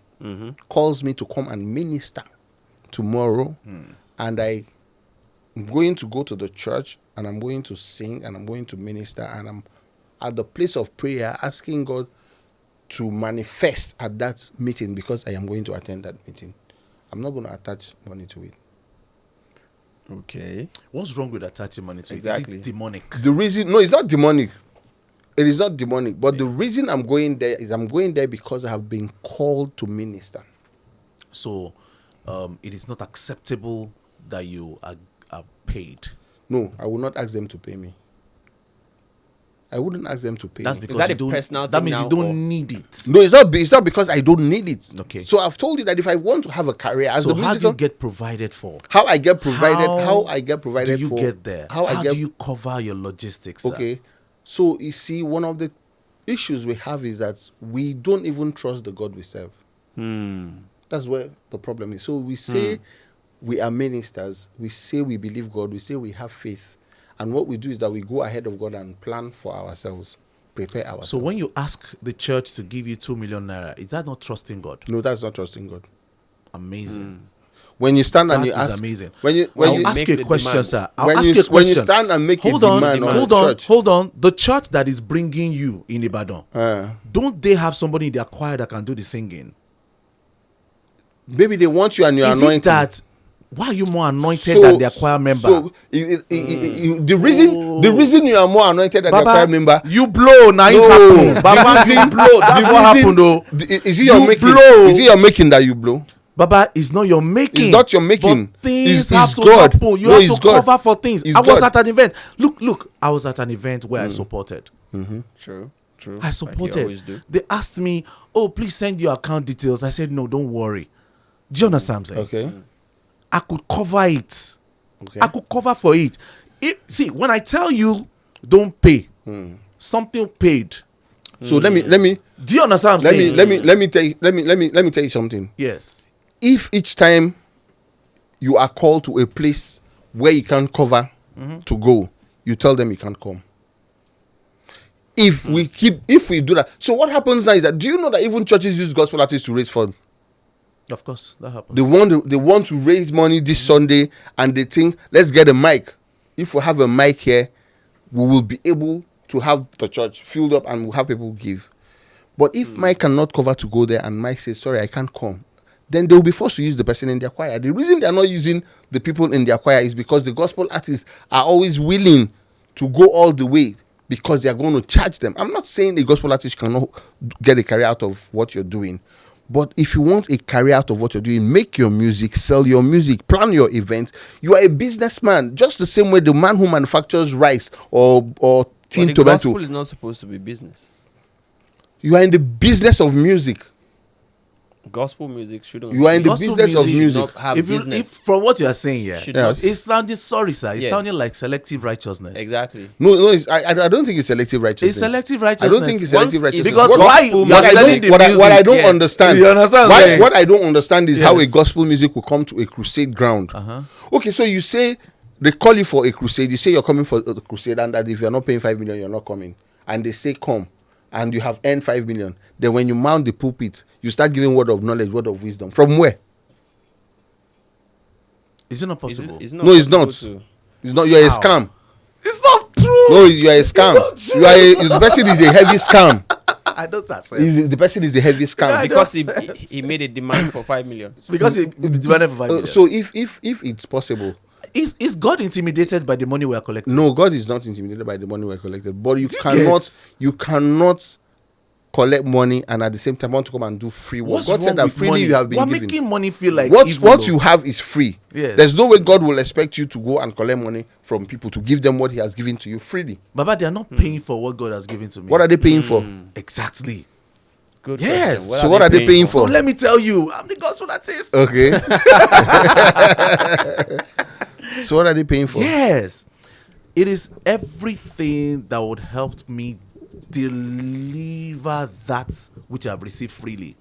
S1: calls me to come and minister tomorrow, and I'm going to go to the church, and I'm going to sing, and I'm going to minister, and I'm at the place of prayer asking God to manifest at that meeting because I am going to attend that meeting. I'm not going to attach money to it.
S3: Okay.
S2: What's wrong with attaching money to
S3: Exactly.
S2: it? Is it demonic?
S1: The reason, no, it's not demonic. It is not demonic. But the reason I'm going there is I'm going there because I have been called to minister.
S2: So, it is not acceptable that you are paid.
S1: No, I will not ask them to pay me. I wouldn't ask them to pay
S2: That's
S1: me.
S2: because
S3: that
S2: you
S3: a
S2: don't.
S3: personal
S2: That
S3: thing
S2: means
S3: now,
S2: you don't
S3: or-
S2: need it.
S1: No, it's not because I don't need it.
S2: Okay.
S1: So I've told you that if I want to have a career as
S2: So
S1: a
S2: how do
S1: musical,
S2: you get provided for?
S1: how I get provided,
S2: How
S1: provided
S2: do you
S1: for,
S2: get there? How do you cover your logistics? Sir?
S1: Okay, so you see, one of the issues we have is that we don't even trust the God we serve. That's where the problem is. So we say we are ministers, we say we believe God, we say we have faith, and what we do is that we go ahead of God and plan for ourselves, prepare ourselves.
S2: So when you ask the church to give you 2 million naira, is that not trusting God?
S1: No, that's not trusting God.
S2: Amazing.
S1: When you stand
S2: That
S1: and you
S2: is
S1: ask,
S2: amazing.
S1: when you
S2: I'll ask
S3: make
S2: you a
S3: the
S2: question,
S3: demand.
S2: sir. I'll
S1: when
S2: ask
S1: you
S2: you a question.
S1: when you stand and make
S2: hold
S1: a
S2: on,
S1: demand on
S2: hold
S1: the
S2: on,
S1: church,
S2: hold on. The church that is bringing you in Ibadan, don't they have somebody in their choir that can do the singing?
S1: maybe they want you and you're
S2: Is
S1: anointed.
S2: it that? Why are you more anointed than their choir member?
S1: So the reason you are more anointed than
S2: Baba,
S1: your choir member,
S2: you blow now.
S1: No,
S2: Happen.
S1: the
S2: Baba,
S1: reason-
S2: you blow. That's
S1: the
S2: what
S1: reason-
S2: happened, though.
S1: Is it your
S2: You
S1: making?
S2: blow.
S1: Is it your making that you blow?
S2: Baba, it's not your making.
S1: It's not your making.
S2: But things
S1: It's
S2: have to
S1: God.
S2: happen. You
S1: No,
S2: have
S1: it's
S2: to
S1: God.
S2: cover for things.
S1: It's
S2: I was
S1: God.
S2: at an event. Look. I was at an event where I supported.
S3: True.
S2: I supported.
S3: always do.
S2: They asked me, "Oh, please send your account details." I said, "No, don't worry." Do you understand what I'm saying?
S1: Okay.
S2: I could cover it.
S1: Okay.
S2: I could cover for it. See, when I tell you don't pay, something paid.
S1: So let me
S2: Do you understand what I'm saying?
S1: let me tell you something.
S2: Yes.
S1: If each time you are called to a place where you can't cover to go, you tell them you can't come. If we do that, so what happens now is that, do you know that even churches use gospel artists to raise funds?
S2: Of course, that happens.
S1: They want to raise money this Sunday, and they think, let's get a mic. If we have a mic here, we will be able to have the church filled up and we'll have people give. But if Mike cannot cover to go there and Mike says, sorry, I can't come, then they will be forced to use the person in their choir. The reason they are not using the people in their choir is because the gospel artists are always willing to go all the way because they are going to charge them. I'm not saying a gospel artist cannot get a career out of what you're doing. But if you want a career out of what you're doing, make your music, sell your music, plan your events. You are a businessman, just the same way the man who manufactures rice or tin
S3: But the
S1: tomato.
S3: gospel is not supposed to be business.
S1: You are in the business of music.
S3: Gospel music shouldn't.
S1: You are in the
S2: Gospel
S1: business of
S2: music
S1: music.
S3: Not have
S2: If
S3: business.
S2: from what you are saying here,
S3: Should
S1: Yes.
S3: not.
S2: it's sounding sorry, sir. It's
S3: Yes.
S2: sounding like selective righteousness.
S3: Exactly.
S1: No, I don't think it's selective righteousness.
S2: It's selective
S1: I
S2: righteousness.
S1: don't think it's selective
S3: Once
S1: righteousness.
S3: it's
S2: Because
S1: what,
S2: why
S3: gospel
S2: you
S1: what
S2: are
S1: I
S2: selling
S1: don't,
S2: the
S1: what I
S2: music?
S1: don't
S3: yes.
S1: understand.
S2: You understand what I'm saying?
S1: What I don't understand is how a
S2: Yes.
S1: gospel music will come to a crusade ground. Okay, so you say they call you for a crusade. You say you're coming for the crusade, and that if you're not paying 5 million, you're not coming. And they say come, and you have earned 5 million. Then when you mount the pulpit, you start giving word of knowledge, word of wisdom. From where?
S2: Is it not possible?
S3: It's
S1: No, it's not.
S3: possible to-
S1: It's not. You're a
S2: How?
S1: scam.
S2: It's not true.
S1: No, you are a scam. The person is a heavy scam.
S2: I don't that
S1: The person is a heavy scam.
S2: Yeah,
S3: Because
S2: don't
S3: he made a demand for 5 million.
S2: because it divided for 5 million.
S1: So if it's possible,
S2: Is God intimidated by the money we are collecting?
S1: no, God is not intimidated by the money we're collected, but you
S2: Do you
S1: cannot collect money and at the same time want to come and do free work.
S2: What's
S1: God said
S2: wrong
S1: that
S2: with
S1: freely
S2: money?
S1: you have been
S2: We're
S1: given.
S2: making money feel like
S1: What
S2: evil,
S1: what
S2: though.
S1: you have is free.
S2: Yes.
S1: There's no way God will expect you to go and collect money from people to give them what He has given to you freely.
S2: Baba, they are not paying for what God has given to me.
S1: What are they paying for?
S2: Exactly.
S3: Good
S2: Yes.
S3: question.
S1: So what are they paying
S2: So
S1: for?
S2: let me tell you, I'm the gospel artist.
S1: Okay. So what are they paying for?
S2: Yes. It is everything that would help me deliver that which I've received freely.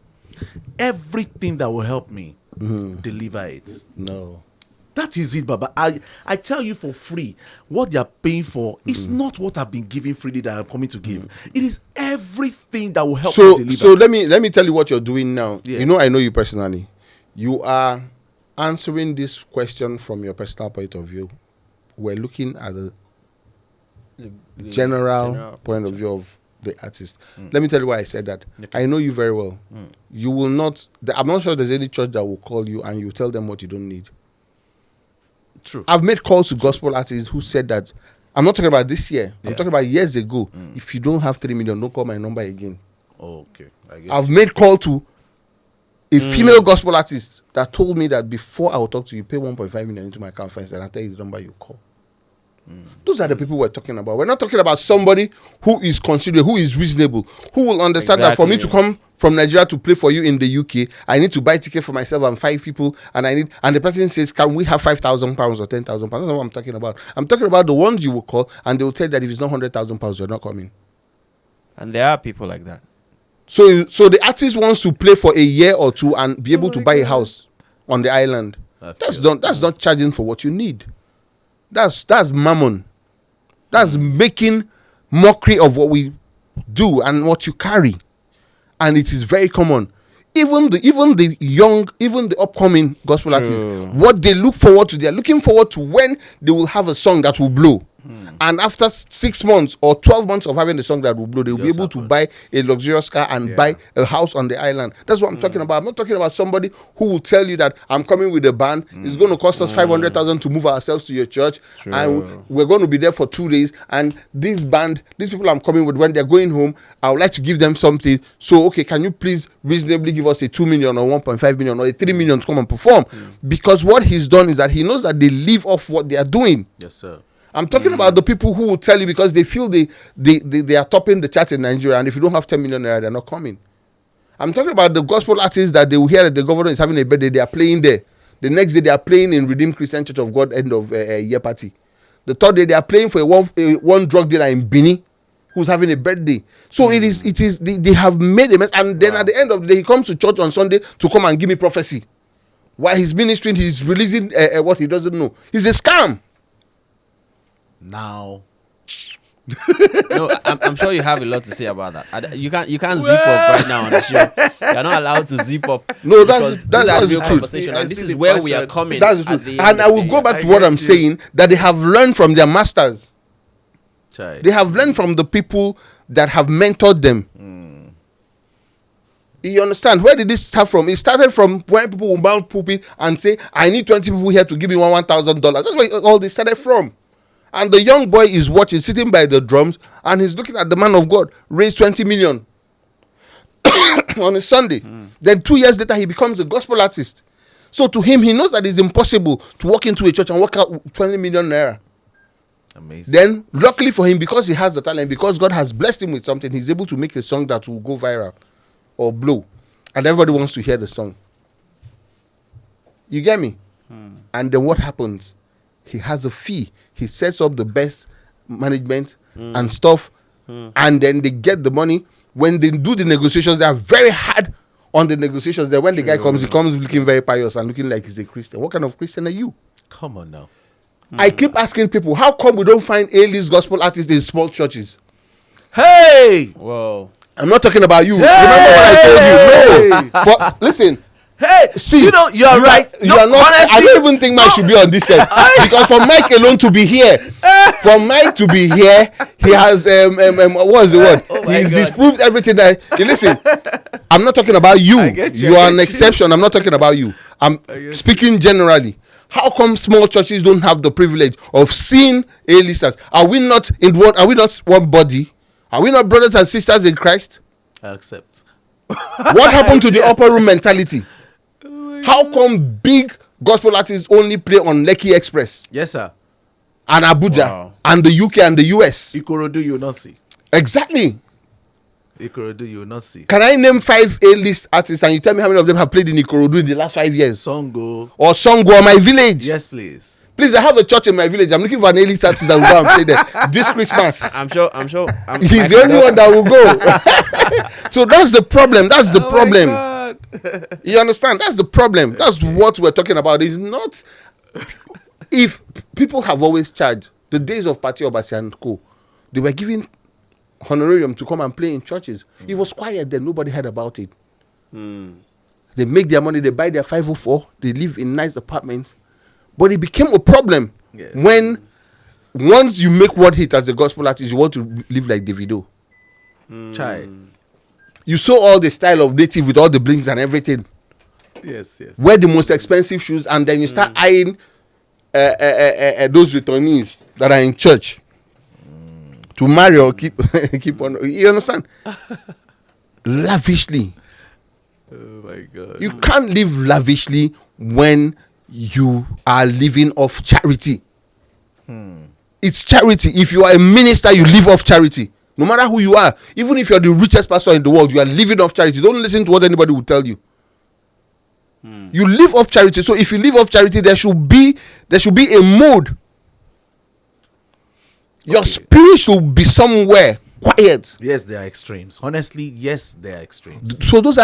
S2: Everything that will help me deliver it.
S1: No.
S2: That is it, Baba. I tell you for free, what they are paying for is not what I've been giving freely that I'm coming to give. It is everything that will help me
S1: So
S2: deliver.
S1: let me tell you what you're doing now.
S2: Yes.
S1: You know, I know you personally. You are answering this question from your personal point of view. We're looking at the
S3: The
S1: general point of view of the artist. Let me tell you why I said that.
S2: Okay.
S1: I know you very well. You will not. I'm not sure there's any church that will call you and you tell them what you don't need.
S2: True.
S1: I've made calls to gospel artists who said that. I'm not talking about this year. I'm
S2: Yeah.
S1: talking about years ago. If you don't have 3 million, don't call my number again.
S2: Okay. I get
S1: I've made call to a female gospel artist that told me that before I will talk to you, pay 1.5 million into my account first, and I'll tell you the number you call. Those are the people we're talking about. We're not talking about somebody who is considerate, who is reasonable, who will understand that for me to come from Nigeria to play for you in the UK, I need to buy ticket for myself and 5 people, and the person says, "Can we have £5,000 or £10,000?" That's not what I'm talking about. I'm talking about the ones you will call, and they will tell you that if it's not £100,000, you're not coming.
S3: And there are people like that.
S1: So the artist wants to play for a year or two and be able to buy a house on the island. That's not charging for what you need. That's mammon. That's making mockery of what we do and what you carry. And it is very common. Even the young, even the upcoming gospel artists, what they look forward to, they're looking forward to when they will have a song that will blow. And after 6 months or 12 months of having the song that will blow, they'll be able to buy a luxurious car and buy a house on the island. That's what I'm talking about. I'm not talking about somebody who will tell you that I'm coming with a band. It's going to cost us 500,000 to move ourselves to your church. And we're going to be there for 2 days. And these people I'm coming with, when they're going home, I would like to give them something. So, okay, can you please reasonably give us a 2 million or 1.5 million or a 3 million to come and perform? Because what he's done is that he knows that they live off what they are doing.
S2: Yes, sir.
S1: I'm talking about the people who will tell you because they feel they are topping the chart in Nigeria, and if you don't have 10 million naira, they're not coming. I'm talking about the gospel artists that they will hear that the governor is having a birthday, they are playing there. The next day they are playing in Redeemed Christian Church of God end of year party. The third day they are playing for a one drug dealer in Bini who's having a birthday. So it is they have made a mess, and then at the end of the day he comes to church on Sunday to come and give me prophecy. While he's ministering, he's releasing what he doesn't know. He's a scam.
S2: Now,
S3: No, I'm sure you have a lot to say about that. You can't zip up right now on the show. You're not allowed to zip up.
S1: No, that's the truth.
S3: Conversation, and this is where we are coming.
S1: That's the truth. And I will go back to what I'm saying, that they have learned from their masters. They have learned from the people that have mentored them. You understand? Where did this start from? It started from when people will mount pulpit and say, "I need 20 people here to give me $1,000. That's where all they started from. And the young boy is watching, sitting by the drums, and he's looking at the man of God raise 20 million on a Sunday. Then 2 years later, he becomes a gospel artist. So to him, he knows that it's impossible to walk into a church and work out 20 million naira.
S2: Amazing.
S1: Then, luckily for him, because he has the talent, because God has blessed him with something, he's able to make a song that will go viral or blow. And everybody wants to hear the song. You get me? And then what happens? He has a fee. He sets up the best management and stuff. And then they get the money. When they do the negotiations, they are very hard on the negotiations. Then when the guy comes, he comes looking very pious and looking like he's a Christian. What kind of Christian are you?
S2: Come on now.
S1: I keep asking people, how come we don't find A-list gospel artists in small churches?
S2: Hey!
S3: Whoa.
S1: I'm not talking about you. Remember what I told you? No. Listen.
S2: Hey,
S1: see,
S2: you're right.
S1: You are not. Honestly, I don't even think Mike should be on this set because for Mike alone to be here, for Mike to be here, he has what's the word? He's disproved everything that. Listen, I'm not talking about you. You are an exception. I'm not talking about you. I'm speaking generally. How come small churches don't have the privilege of seeing A-listers? Are we not in one? Are we not one body? Are we not brothers and sisters in Christ?
S2: I accept.
S1: What happened to the upper room mentality? How come big gospel artists only play on Lekki Express?
S2: Yes, sir.
S1: And Abuja and the UK and the US?
S2: Ikorodu, you will not see.
S1: Exactly.
S2: Ikorodu, you will not see.
S1: Can I name 5 A-list artists and you tell me how many of them have played in Ikorodu in the last 5 years?
S2: Songo.
S1: Or Songo or my village?
S2: Yes, please.
S1: Please, I have a church in my village. I'm looking for an A-list artist that will go and play there this Christmas.
S3: I'm sure.
S1: He's the only one that will go. So that's the problem. That's the problem. You understand? That's the problem. That's what we're talking about. It's not. If people have always charged, the days of Pati Obasi and Co., they were giving honorarium to come and play in churches. It was quiet then. Nobody heard about it. They make their money. They buy their 504. They live in nice apartments. But it became a problem when once you make one hit as a gospel artist, you want to live like Davido. You saw all the style of native with all the blings and everything.
S2: Yes.
S1: Wear the most expensive shoes, and then you start eyeing those returnees that are in church to marry or keep on. You understand? Lavishly.
S2: Oh my God.
S1: You can't live lavishly when you are living off charity. It's charity. If you are a minister, you live off charity. No matter who you are, even if you're the richest pastor in the world, you are living off charity. Don't listen to what anybody will tell you. You live off charity. So if you live off charity, there should be a mode. Your spirit should be somewhere quiet.
S2: Yes, there are extremes. Honestly, yes, there are extremes.
S1: So those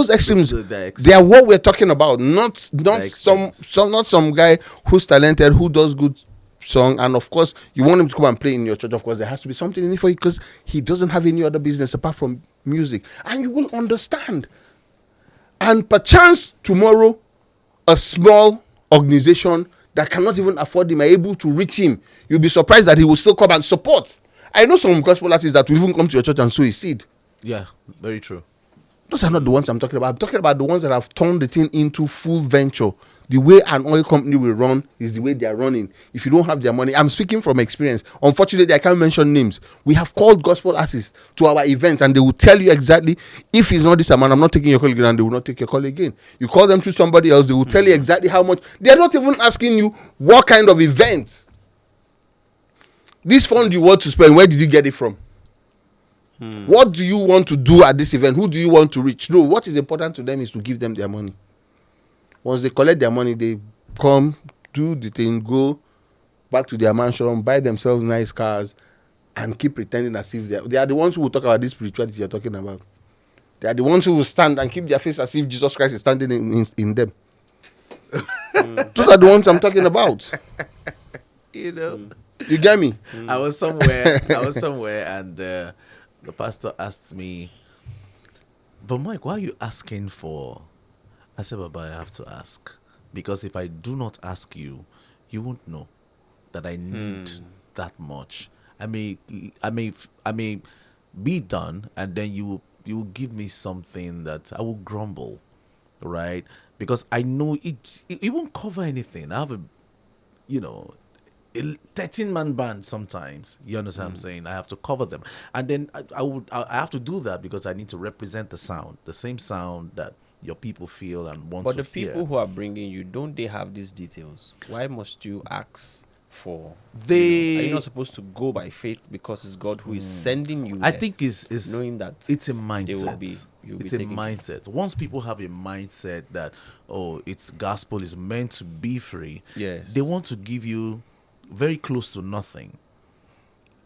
S1: extremes. They are what we're talking about. Not some guy who's talented, who does good song, and of course you want him to come and play in your church. Of course, there has to be something in it for you because he doesn't have any other business apart from music, and you will understand. And perchance tomorrow, a small organization that cannot even afford him are able to reach him. You'll be surprised that he will still come and support. I know some gospel artists that will even come to your church and sow a seed.
S2: Yeah, very true.
S1: Those are not the ones I'm talking about. I'm talking about the ones that have turned the thing into full venture. The way an oil company will run is the way they are running. If you don't have their money, I'm speaking from experience. Unfortunately, I can't mention names. We have called gospel artists to our events, and they will tell you exactly, if it's not this amount, I'm not taking your call again, and they will not take your call again. You call them through somebody else, they will tell you exactly how much. They are not even asking you what kind of event. This fund you want to spend, where did you get it from? What do you want to do at this event? Who do you want to reach? No, what is important to them is to give them their money. Once they collect their money, they come, do the thing, go back to their mansion, buy themselves nice cars, and keep pretending as if they are the ones who will talk about this spirituality you're talking about. They are the ones who will stand and keep their face as if Jesus Christ is standing in them. Those are the ones I'm talking about.
S2: You know,
S1: you get me?
S2: I was somewhere, and the pastor asked me, "But Mike, why are you asking for?" I said, "Baba, I have to ask, because if I do not ask you, you won't know that I need that much. I may be done, and then you will give me something that I will grumble, right? Because I know it won't cover anything. I have a 13-man band sometimes. You understand what I'm saying? I have to cover them, and then I have to do that because I need to represent the same sound that your people feel and want
S3: But
S2: to
S3: the
S2: hear.
S3: people who are bringing you, don't they have these details? Why must you ask for? Are you not supposed to go by faith because it's God who is sending you?
S2: I
S3: there,
S2: think is
S3: knowing that
S2: it's a
S3: they
S2: mindset.
S3: will be.
S2: It's a mindset. Once people have a mindset that it's gospel is meant to be free,
S3: Yes.
S2: they want to give you very close to nothing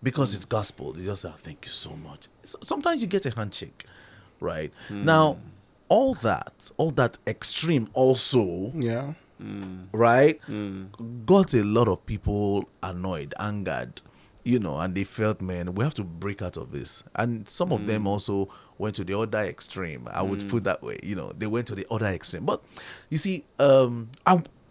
S2: because it's gospel. They just say, "Thank you so much." Sometimes you get a handshake, right? Now, all that extreme also,
S1: Yeah.
S2: right, got a lot of people annoyed, angered, and they felt, man, we have to break out of this. And some of them also went to the other extreme. I would put that way. They went to the other extreme. But you see,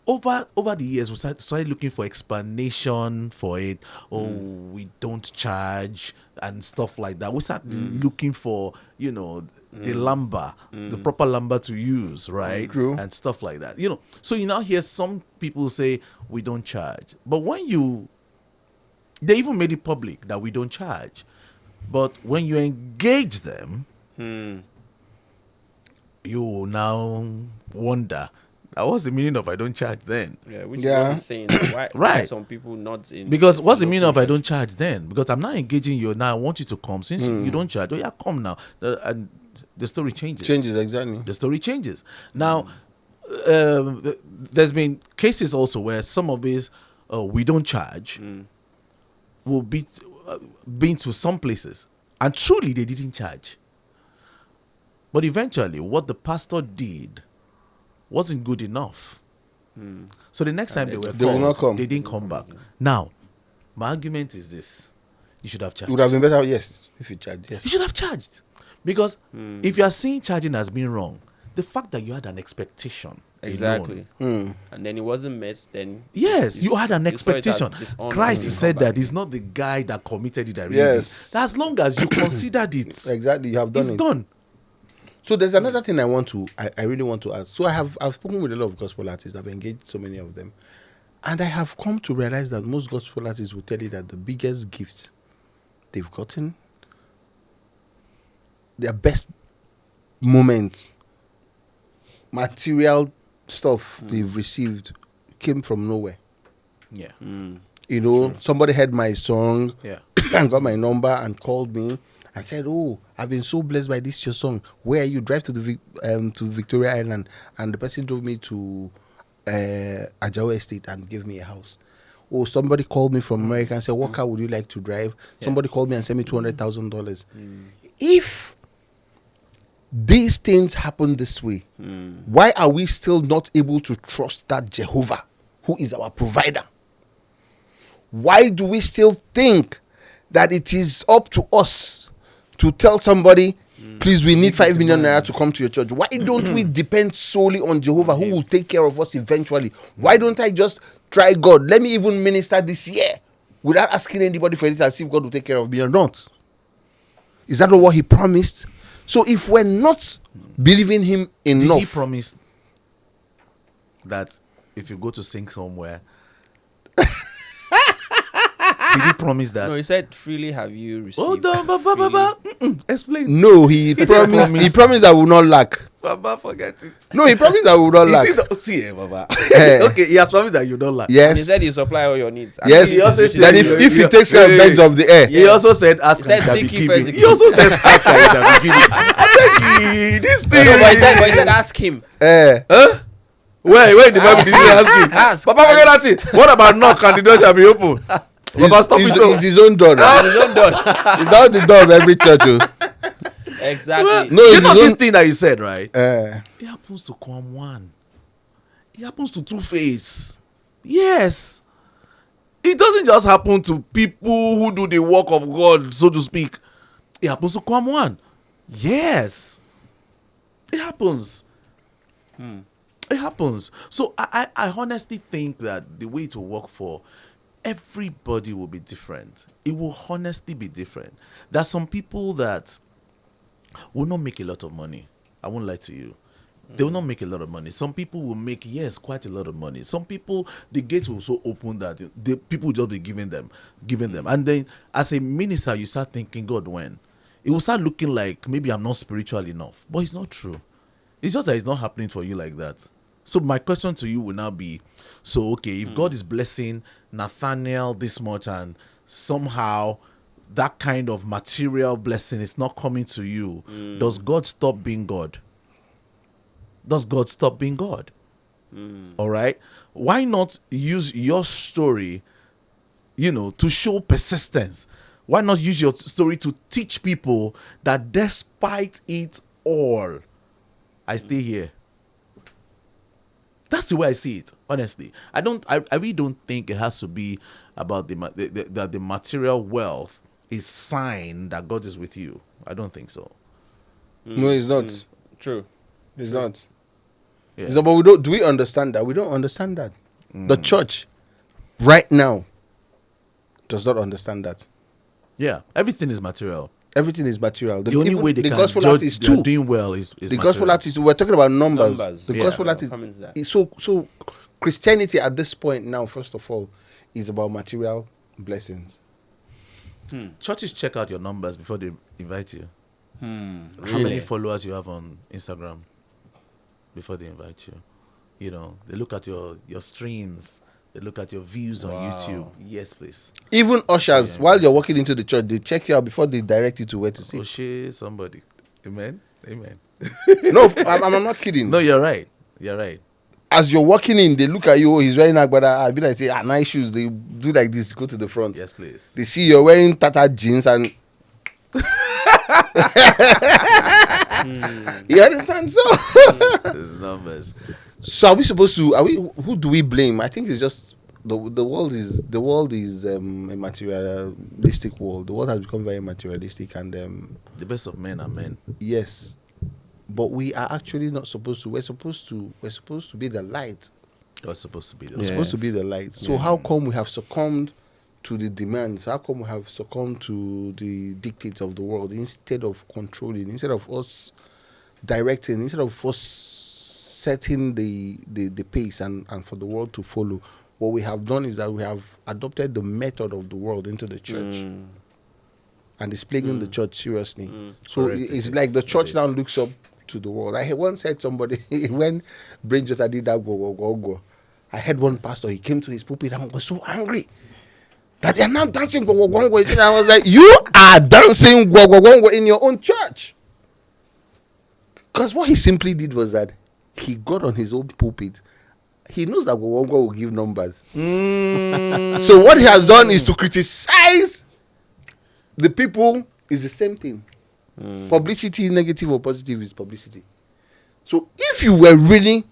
S2: over the years, we started looking for explanation for it. We don't charge and stuff like that. We started looking for, the lumber, the proper lumber to use, right?
S1: True.
S2: And stuff like that. So you now hear some people say we don't charge. But they even made it public that we don't charge. But when you engage them, you will now wonder, what's the meaning of I don't charge then?
S3: Yeah, which is what I'm saying. Why
S2: Right.
S3: some people not in?
S2: Because what's the
S3: in
S2: meaning of I
S3: location?
S2: don't charge then? Because I'm not engaging you now. I want you to come. Since you don't charge, come now. And the story changes.
S1: Changes, exactly.
S2: The story changes. Now, there's been cases also where some of these we don't charge will be been to some places and truly they didn't charge. But eventually, what the pastor did wasn't good enough. So the next time they were
S1: They will not
S2: called,
S1: come.
S2: they didn't come back. Now, my argument is this: you should have
S1: It
S2: charged.
S1: would have been better, yes, if you charged. Yes.
S2: You should have charged. Because if you are seeing charging as being wrong, the fact that you had an expectation.
S3: Exactly.
S2: alone-
S3: And then it wasn't met. Then
S2: Yes, you had an
S3: you saw it as
S2: expectation.
S3: dishonor
S2: Christ
S3: when you
S2: said
S3: come back.
S2: that he's not the guy that committed it that really
S1: Yes.
S2: did. As long as you considered it,
S1: Exactly, you have done
S2: it's
S1: it.
S2: done.
S1: So there's another thing I really want to ask. So I've spoken with a lot of gospel artists. I've engaged so many of them. And I have come to realize that most gospel artists will tell you that the biggest gift they've gotten, their best moments, material stuff they've received came from nowhere.
S2: Yeah.
S1: You know, somebody heard my song
S2: Yeah.
S1: and got my number and called me and said, "Oh, I've been so blessed by this your song. Where you drive to the to Victoria Island?" And the person drove me to Ajao Estate and gave me a house. Oh, somebody called me from America and said, "What car would you like to drive?" Somebody called me and sent me $200,000. If these things happen this way, why are we still not able to trust that Jehovah, who is our provider? Why do we still think that it is up to us to tell somebody, please, we need 5 million naira to come to your church? Why don't we depend solely on Jehovah, who will take care of us eventually? Why don't I just try God? Let me even minister this year without asking anybody for anything and see if God will take care of me or not. Is that not what he promised? So if we're not believing him enough,
S2: Did he promise that if you go to sing somewhere, did he promise that?
S3: No, he said, freely have you received.
S2: Hold on, explain.
S1: no, he promised I will not lack.
S2: Baba, forget it.
S1: No, he promised I will not lack.
S2: See, Baba.
S1: Eh.
S2: Okay, he has promised that you don't lack.
S3: And he
S1: Yes.
S3: said you supply all your needs. And
S1: Yes.
S2: He also said
S1: That
S2: you-
S1: if he
S2: you-
S1: takes care of
S2: Hey.
S1: birds of the air.
S2: He also said, "Ask
S3: He said,
S2: and it shall
S3: seek
S2: be
S3: ye first
S2: given."
S3: the
S2: He also says, "Ask and it shall be given." I beg you, this thing.
S3: No, but he said ask him.
S2: Huh? Where in the Bible did he ask him?
S3: Ask.
S2: Papa, forget that thing. What about knock and the door shall be open? Papa, stop it.
S1: It's his own door. Now.
S3: His own done.
S1: It's not the door of every church. Oh.
S3: Exactly.
S1: No,
S2: You
S1: it's
S2: know
S1: his
S2: this
S1: own.
S2: thing that you said, right?
S1: Eh,
S2: It happens to Kwam One. It happens to Two-Face. Yes. It doesn't just happen to people who do the work of God, so to speak. It happens to Kwam One. Yes. It happens. It happens. So I honestly think that the way it will work for everybody will be different. It will honestly be different. There's some people that will not make a lot of money. I won't lie to you. They will not make a lot of money. Some people will make, yes, quite a lot of money. Some people, the gates will so open that the people will just be giving them. And then as a minister, you start thinking, God, when? It will start looking like maybe I'm not spiritual enough. But it's not true. It's just that it's not happening for you like that. So my question to you will now be, so okay, if God is blessing Nathaniel this much and somehow that kind of material blessing is not coming to you, does God stop being God? Does God stop being God? All right. Why not use your story, to show persistence? Why not use your story to teach people that despite it all, I stay here? That's the way I see it, honestly. I really don't think it has to be about the material wealth is sign that God is with you. I don't think so.
S1: No, it's not.
S3: True.
S1: It's not.
S2: Yeah.
S1: It's not. But do we understand that? We don't understand that. The church, right now, does not understand that.
S2: Yeah, everything is material.
S1: Everything is material.
S2: The only
S1: even
S2: way they
S1: the
S2: can
S1: gospel
S2: judge
S1: artist
S2: they're
S1: too.
S2: doing well is
S1: The
S2: material.
S1: gospel artist. We're talking about numbers.
S3: Numbers.
S1: The
S2: Yeah.
S1: gospel
S3: We'll
S1: artist.
S3: come into that.
S1: So Christianity at this point now, first of all, is about material blessings.
S2: Churches check out your numbers before they invite you. How
S3: Really?
S2: many followers you have on Instagram before they invite you? They look at your streams. They look at your views on
S3: Wow.
S2: YouTube. Yes, please.
S1: Even ushers, while you're walking into the church, they check you out before they direct you to where to
S2: Oh,
S1: sit.
S2: shit, somebody. Amen.
S1: No, I'm not kidding.
S2: No, you're right. You're right.
S1: As you're walking in, they look at you. Oh, he's wearing agbada. I'll be like, say, nice shoes. They do like this. Go to the front.
S2: Yes, please.
S1: They see you're wearing tattered jeans and. You understand?
S2: Those numbers.
S1: So are we supposed to? Who do we blame? I think it's just the world is a materialistic world. The world has become very materialistic, and
S2: The best of men are men.
S1: yes, but we are actually not supposed to. We're supposed to be the light.
S2: You're supposed to be
S1: We're
S2: there.
S1: supposed to be the light. So how come we have succumbed to the demands? How come we have succumbed to the dictates of the world instead of controlling, instead of us directing, instead of us setting the pace and for the world to follow? What we have done is that we have adopted the method of the world into the church and is plaguing the church seriously. So
S2: Correct.
S1: it's
S2: It
S1: like
S2: is.
S1: the
S2: It
S1: church
S2: is.
S1: now looks up to the world. I once heard somebody when Brain Jota did that go. I heard one pastor. He came to his pulpit and was so angry. that they are now dancing Gogogongo. And I was like, you are dancing Gogogongo in your own church. Because what he simply did was that he got on his own pulpit. He knows that Gogogongo will give numbers. So what he has done is to criticize the people is the same thing. Publicity, negative or positive, is publicity. So if you were really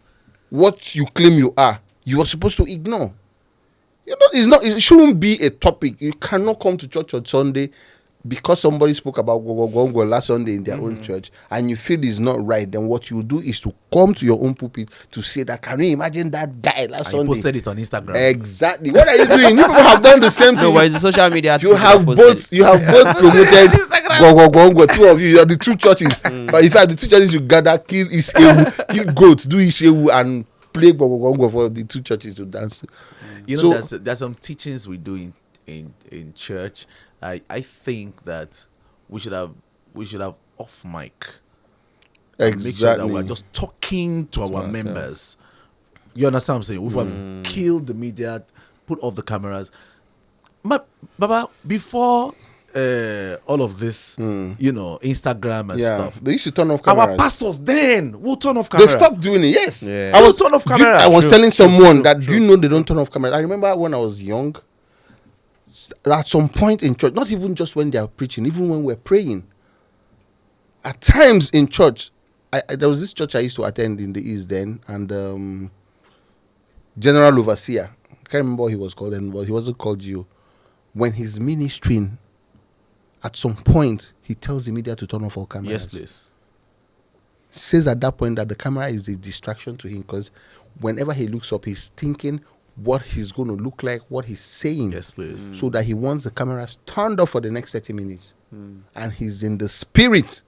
S1: what you claim you are supposed to ignore. It shouldn't be a topic. You cannot come to church on Sunday because somebody spoke about Gogogongo last Sunday in their own church and you feel it's not right. Then what you do is to come to your own pulpit to say that, can you imagine that guy last Sunday?
S2: You posted it on Instagram.
S1: Exactly. What are you doing? You people have done the same thing.
S3: No, but it's the social media.
S1: You have both promoted Gogogongo. Two of you are the two churches. But in fact, the two churches you gather, kill kill goats, do Ishewu, and play Gogogongo for the two churches to dance.
S2: You know, there's some teachings we do in church. I think that we should have off mic.
S1: Exactly.
S2: Make sure that we're just talking to our members. You understand what I'm saying? We have killed the media, put off the cameras. Baba, before all of this, Instagram and stuff.
S1: They used to turn off cameras.
S2: Our pastors then will turn off cameras.
S1: They stopped doing it, yes.
S3: Yeah.
S1: I was
S2: turn off camera.
S1: I was telling someone that you know they don't turn off cameras. I remember when I was young, at some point in church, not even just when they are preaching, even when we're praying, at times in church, there was this church I used to attend in the East then, and General Overseer, I can't remember what he was called then, but he wasn't called you. When he's ministering, at some point, he tells the media to turn off all cameras.
S2: Yes, please.
S1: Says at that point that the camera is a distraction to him because whenever he looks up, he's thinking what he's going to look like, what he's saying.
S2: Yes, please.
S1: So that he wants the cameras turned off for the next 30 minutes. And he's in the spirit.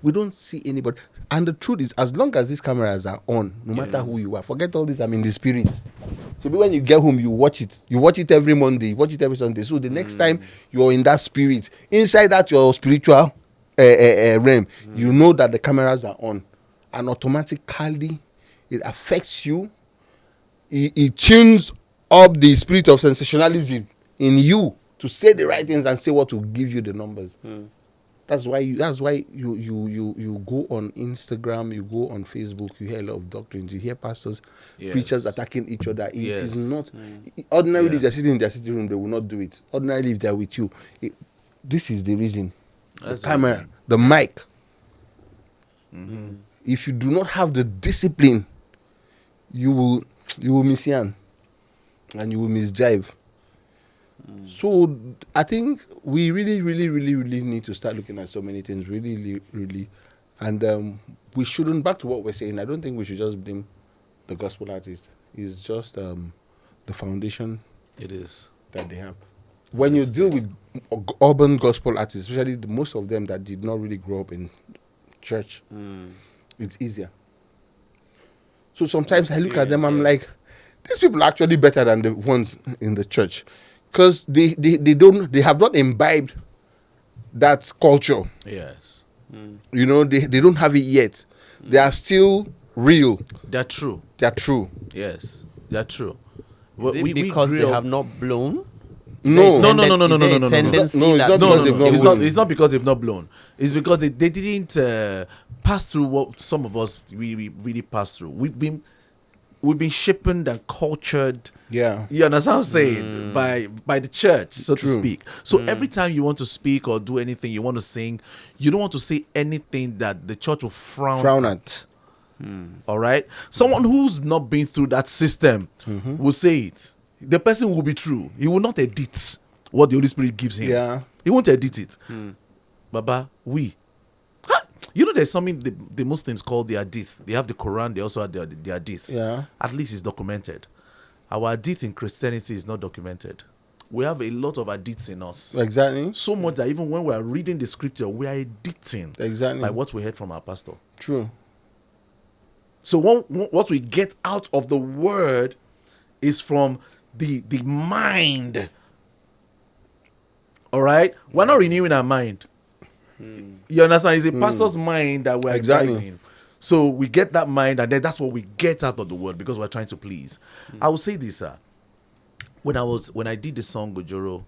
S1: We don't see anybody. And the truth is, as long as these cameras are on, no matter who you are, forget all this, I'm in the spirit. So when you get home, you watch it. You watch it every Monday, you watch it every Sunday. So the next time you're in that spirit, inside that your spiritual realm, you know that the cameras are on. And automatically, it affects you. It tunes up the spirit of sensationalism in you to say the right things and say what will give you the numbers. That's why you go on Instagram, you go on Facebook, you hear a lot of doctrines, you hear pastors, preachers attacking each other. It is not ordinarily if they're sitting in their sitting room, they will not do it. Ordinarily if they're with you, this is the reason. The camera, the mic. If you do not have the discipline, you will misyan and you will misjive. So I think we really, really, really, really need to start looking at so many things, really, really, and we shouldn't. Back to what we're saying, I don't think we should just blame the gospel artists. It's just the foundation.
S2: It is
S1: that they have. When you deal with urban gospel artists, especially most of them that did not really grow up in church, it's easier. So sometimes I look at them, I'm like, these people are actually better than the ones in the church. Because they have not imbibed that culture.
S2: Yes.
S1: You know, they don't have it yet. They are still real.
S2: They're true. Yes, they're true.
S3: Is it because they have not blown?
S1: No.
S2: It's not because they've not blown. It's because they didn't pass through what some of us really passed through. We've been shaped and cultured.
S1: Yeah.
S2: You understand what I'm saying? By the church, so to speak. So every time you want to speak or do anything, you want to sing, you don't want to say anything that the church will frown at. All right? Someone who's not been through that system will say it. The person will be true. He will not edit what the Holy Spirit gives him.
S1: Yeah.
S2: He won't edit it. Baba, you know, there's something the Muslims call the hadith. They have the Quran, they also have the hadith.
S1: Yeah.
S2: At least it's documented. Our hadith in Christianity is not documented. We have a lot of hadiths in us.
S1: Exactly.
S2: So much that even when we are reading the scripture, we are editing.
S1: Exactly.
S2: Like what we heard from our pastor.
S1: True.
S2: So what we get out of the word is from the mind. All right? We're not renewing our mind. You understand? It's a pastor's mind that we're imbibing. So we get that mind, and then that's what we get out of the word because we're trying to please. I will say this, sir. When I did the song Gojoro,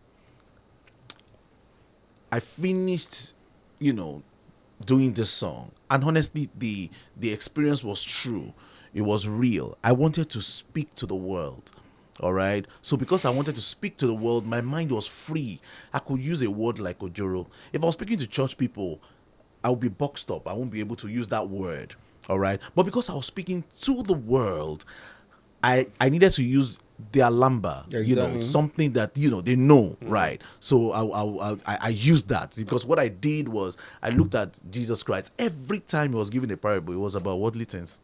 S2: I finished, doing this song, and honestly, the experience was true. It was real. I wanted to speak to the world. All right. So because I wanted to speak to the world, my mind was free. I could use a word like ojoro. If I was speaking to church people, I would be boxed up. I won't be able to use that word. All right. But because I was speaking to the world, I needed to use their lamba,
S1: Exactly.
S2: something that they know, right? So I used that, because what I did was I looked at Jesus Christ. Every time he was giving a parable, it was about worldly things.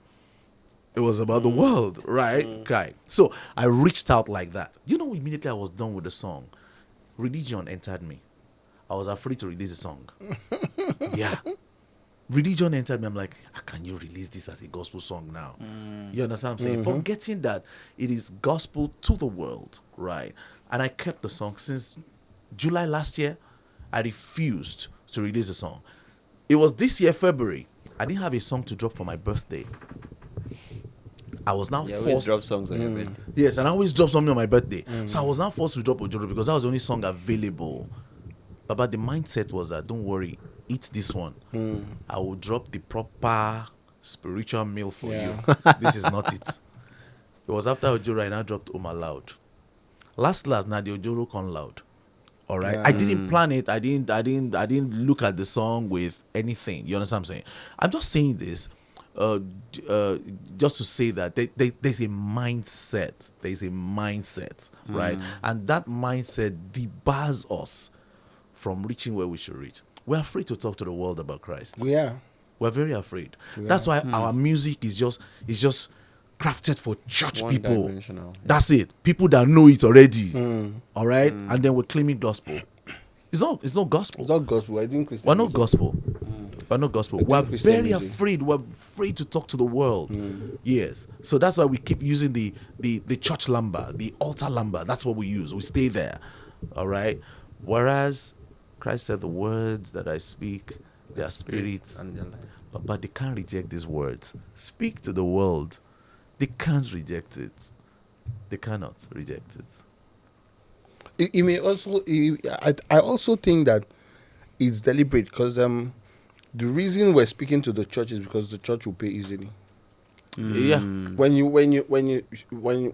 S2: It was about the world, right? Okay. So I reached out like that. Immediately I was done with the song, religion entered me. I was afraid to release the song. Yeah. Religion entered me. I'm like, how can you release this as a gospel song now? You understand what I'm saying? Forgetting that it is gospel to the world, right? And I kept the song since July last year. I refused to release the song. It was this year, February. I didn't have a song to drop for my birthday. I was now
S3: Yeah, always
S2: forced.
S3: drop songs on your birthday.
S2: Yes, and I always drop something on my birthday. So I was now forced to drop Ojoro because that was the only song available. But the mindset was that, don't worry, eat this one. I will drop the proper spiritual meal for you. This is not it. It was after Ojoro I now dropped Oma Loud. Last now the Ojoro come loud. All right.
S1: Yeah.
S2: I didn't plan it. I didn't look at the song with anything. You understand what I'm saying? I'm just saying this just to say that there's a mindset. There's a mindset, right? And that mindset debars us from reaching where we should reach. We're afraid to talk to the world about Christ.
S1: Yeah.
S2: We're very afraid. That's why our music is just crafted for church people.
S3: One-dimensional, yeah.
S2: That's it. People that know it already. All right? And then we're claiming gospel. It's not gospel.
S1: It's not gospel. We're doing Christian.
S2: We're not
S1: music.
S2: gospel. We're not gospel.
S1: We're
S2: We're
S1: doing Christian
S2: very
S1: music.
S2: afraid. We're afraid to talk to the world. Yes. So that's why we keep using the church lamba, the altar lamba. That's what we use. We stay there. All right? Whereas Christ said, the words that I speak, they are spirits.
S3: and their life.
S2: But they can't reject these words. Speak to the world. They can't reject it. They cannot reject it.
S1: It may also. I also think that it's deliberate because the reason we're speaking to the church is because the church will pay easily.
S2: Yeah.
S1: When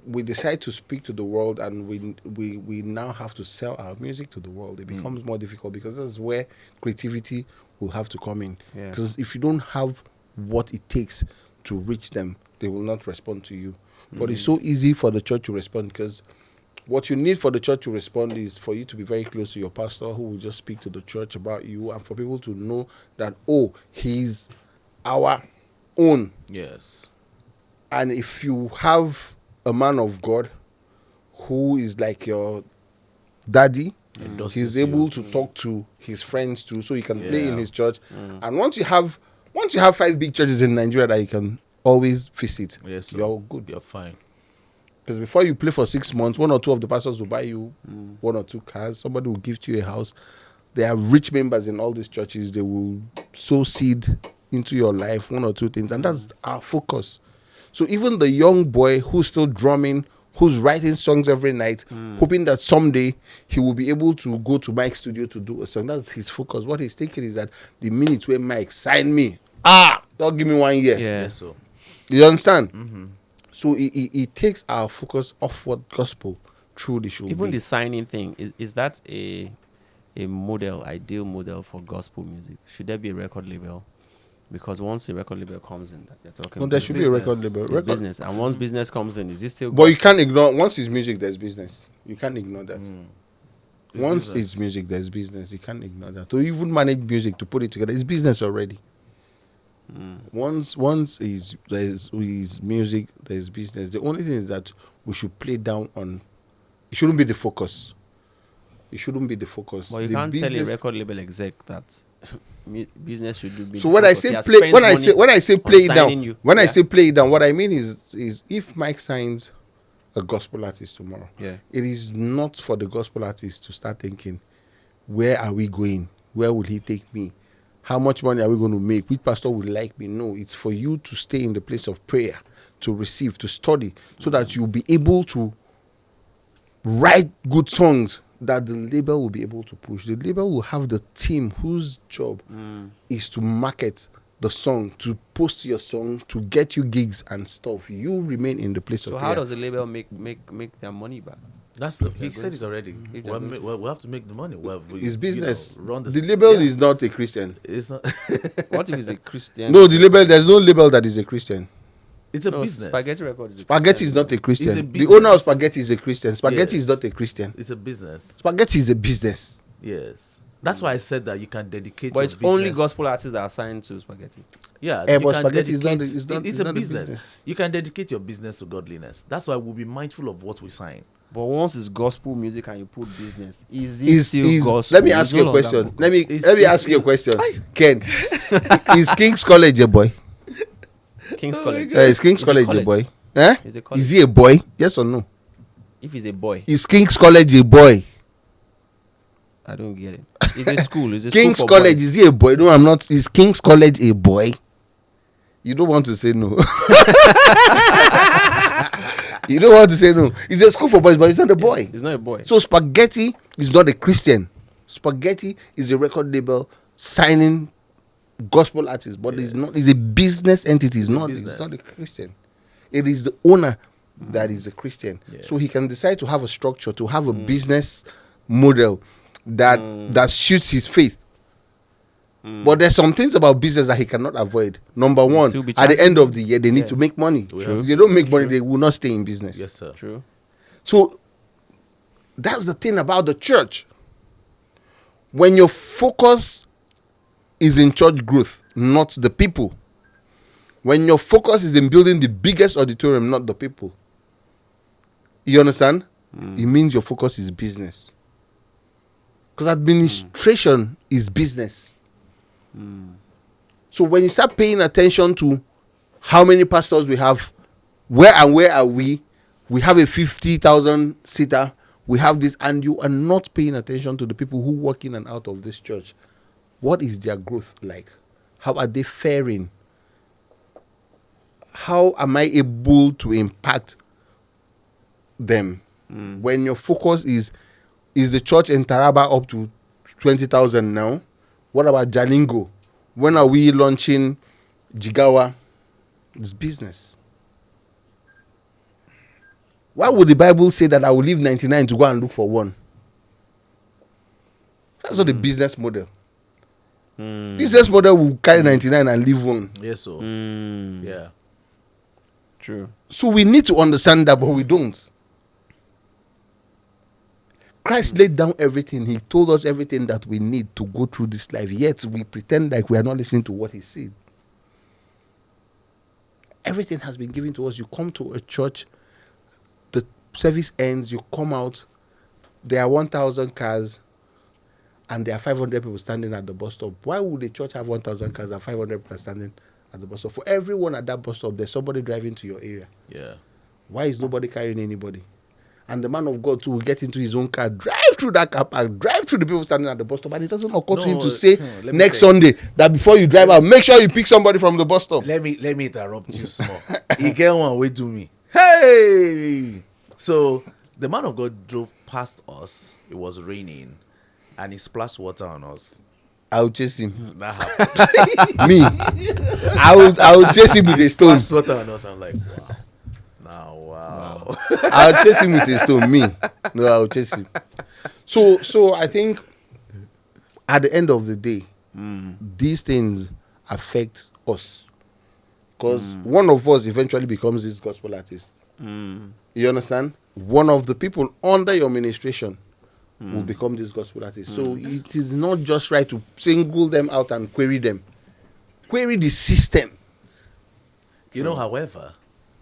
S1: we decide to speak to the world and we now have to sell our music to the world, it becomes more difficult because that's where creativity will have to come in.
S3: Yes.
S1: Because if you don't have what it takes to reach them, they will not respond to you. But it's so easy for the church to respond because what you need for the church to respond is for you to be very close to your pastor who will just speak to the church about you, and for people to know that, oh, he's our own.
S2: Yes.
S1: And if you have a man of God who is like your daddy,
S2: Endorses
S1: he's
S2: you.
S1: able to talk to his friends too, so he can play in
S2: Yeah.
S1: his church. And once you have 5 big churches in Nigeria that you can always visit,
S2: Yes, sir.
S1: you're good.
S2: You're fine.
S1: Because before you play for 6 months, 1 or 2 of the pastors will buy you 1 or 2 cars. Somebody will gift you a house. There are rich members in all these churches. They will sow seed into your life, 1 or 2 things. And that's our focus. So even the young boy who's still drumming, who's writing songs every night, hoping that someday he will be able to go to Mike's studio to do a song. That's his focus. What he's thinking is that the minute where Mike signed me, they'll give me 1 year.
S3: Yeah.
S2: Yes, so.
S1: You understand? So it takes our focus off what gospel truly should
S3: Even
S1: be.
S3: the signing thing, is that a ideal model for gospel music? Should there be a record label? Because once a record label comes in, that you're talking
S1: No, there
S3: about
S1: should be a record
S2: business.
S1: label.
S3: it's
S1: Record,
S3: business. And once business comes in, is this still
S1: but you can't ignore, once it's music, there's business. You can't ignore that.
S2: It's
S1: Once
S2: business.
S1: it's music, there's business. You can't ignore that. To even manage music, to put it together, it's business already. Once there's music, there's business. The only thing is that we should play down on. It shouldn't be the focus. It shouldn't be the focus.
S3: Well, you
S1: The
S3: can't tell a
S1: business-
S3: record label exec that business should do.
S1: So when I say play, when I say play it down, when I say play it down, what I mean is if Mike signs a gospel artist tomorrow,
S3: Yeah.
S1: it is not for the gospel artist to start thinking, where are we going? Where will he take me? How much money are we going to make? Which pastor will like me? No, it's for you to stay in the place of prayer, to receive, to study, so that you'll be able to write good songs that the label will be able to push. The label will have the team whose job is to market the song, to post your song, to get you gigs and stuff. You remain in the place
S3: So
S1: of
S3: how
S1: prayer.
S3: does the label make their money back?
S2: That's the.
S3: If
S2: He
S3: they're
S2: said
S3: going
S2: it
S3: to-
S2: already.
S3: if they're going to-
S2: We have to make the money.
S1: It's business.
S2: Run
S1: The label
S2: yeah.
S1: is not a Christian.
S2: It's not.
S3: What if it's a Christian?
S1: No, the label, there's no label that is a Christian.
S2: It's a
S3: No,
S2: business.
S3: Spaghetti Records is a
S1: Spaghetti
S3: Christian
S1: is not a
S3: label.
S1: Christian.
S2: It's a
S1: The
S2: business.
S1: owner of Spaghetti is a Christian. Spaghetti is
S2: Yes.
S1: not a Christian.
S2: It's a business.
S1: Spaghetti is a business.
S2: Yes. That's why I said that you can dedicate.
S3: But
S2: your
S3: it's only
S2: business-
S3: gospel artists that are signed to Spaghetti.
S2: Yeah,
S1: Eh,
S2: you
S1: but
S2: can
S1: spaghetti is not
S2: dedicate-
S1: a- it's not-
S2: it's
S1: it's
S2: a
S1: not a
S2: business.
S1: business.
S2: You can dedicate your business to godliness. That's why we'll be mindful of what we sign.
S3: But once it's gospel music and you put business, is it
S1: Is
S3: still gospel?
S1: let me
S3: It's
S1: ask
S3: no
S1: you a
S3: longer
S1: question.
S3: gospel.
S1: Let me
S2: It's-
S1: ask you a question. Ken, is King's College a boy?
S3: King's College.
S1: Is King's
S3: Is it
S1: College a
S3: college?
S1: boy? Eh?
S3: Is it college?
S1: Is he a boy? Yes or no?
S3: If he's a boy,
S1: Is King's College a boy?
S3: I don't get it. It's a school. It's a
S1: King's
S3: school for
S1: College,
S3: boys.
S1: is he a boy? No, I'm not. Is King's College a boy? You don't want to say no. You don't want to say no. It's a school for boys, but it's not a boy.
S3: It's not a boy.
S1: So Spaghetti is not a Christian. Spaghetti is a record label signing gospel artists, but it's not. It's a business entity. It's not.
S2: business.
S1: It's not a Christian. It is the owner that is a Christian.
S2: Yeah.
S1: So he can decide to have a structure, to have a business model that suits his faith. But there's some things about business that he cannot avoid. Number one,
S3: still be
S1: at the
S3: charging.
S1: end of the year, they need
S3: Yeah.
S1: to make money.
S2: True.
S1: If they don't make money, they will not stay in business.
S2: Yes, sir.
S3: True.
S1: So that's the thing about the church. When your focus is in church growth, not the people. When your focus is in building the biggest auditorium, not the people. You understand? It means your focus is business. Because administration is business. So when you start paying attention to how many pastors we have, where are we? We have a 50,000 seater. We have this, and you are not paying attention to the people who walk in and out of this church. What is their growth like? How are they faring? How am I able to impact them? When your focus is the church in Taraba up to 20,000 now? What about Jalingo? When are we launching Jigawa? It's business. Why would the Bible say that I will leave 99 to go and look for one? That's not the business model. Business model will carry 99 and leave one.
S2: Yes, sir. Yeah.
S3: True.
S1: So we need to understand that, but we don't. Christ laid down everything. He told us everything that we need to go through this life. Yet we pretend like we are not listening to what he said. Everything has been given to us. You come to a church, the service ends, you come out, there are 1,000 cars, and there are 500 people standing at the bus stop. Why would the church have 1,000 cars and 500 people standing at the bus stop? For everyone at that bus stop, there's somebody driving to your area.
S2: Yeah.
S1: Why is nobody carrying anybody? And the man of God too will get into his own car, drive through that car park, drive through the people standing at the bus stop, and it doesn't occur to him
S2: No,
S1: to say
S2: let me
S1: next
S2: say-
S1: Sunday that before you drive out, make sure you pick somebody from the bus stop.
S2: Let me interrupt you small. You get one way to me. Hey! So the man of God drove past us. It was raining, and he splashed water on us.
S1: I'll chase him.
S2: That happened.
S1: Me, I will chase him with a stone.
S2: Splashed water on us. I'm like, wow. Now, wow.
S1: I'll chase him with a stone. Me, no, I'll chase him. So I think at the end of the day, these things affect us, because one of us eventually becomes this gospel artist. You understand? One of the people under your ministration will become this gospel artist. So it is not just right to single them out and query them. Query the system.
S2: You know, however,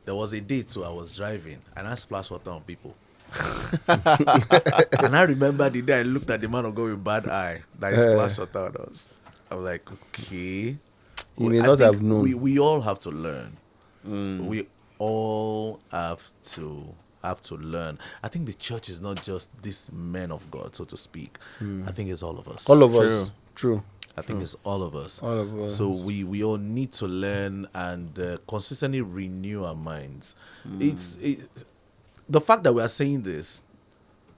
S2: there was a day too I was driving and I splashed water on people. And I remember the day I looked at the man of God with bad eye that he splashed water on us. I was like, okay.
S1: He may
S2: I
S1: not
S2: think
S1: have known.
S2: We all have to learn. We all have to learn. I think the church is not just this men of God, so to speak. I think it's all of us.
S1: All of us. True.
S2: I think it's all of us.
S1: All of us.
S2: So we all need to learn and consistently renew our minds. It's the fact that we are saying this.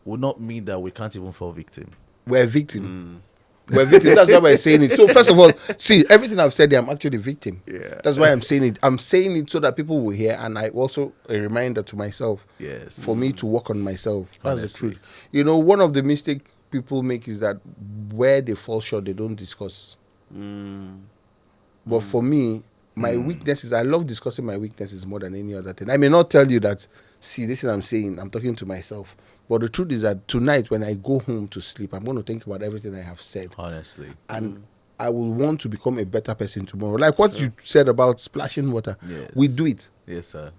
S2: would not mean that we can't even fall victim.
S1: We're a victim. We're victims. That's why we're saying it. So first of all, see, everything I've said, I'm actually a victim.
S2: Yeah.
S1: That's why I'm saying it. I'm saying it so that people will hear, and I also a reminder to myself.
S2: Yes.
S1: For me to work on myself. That's
S2: Honestly.
S1: the truth. You know, one of the mistakes people make is that where they fall short, they don't discuss. But for me, my weaknesses, I love discussing my weaknesses more than any other thing. I may not tell you that, see, this is what I'm saying, I'm talking to myself. But the truth is that tonight, when I go home to sleep, I'm going to think about everything I have said.
S2: Honestly.
S1: And I will want to become a better person tomorrow. Like what you said about splashing water.
S2: Yes.
S1: We do it.
S2: Yes, sir.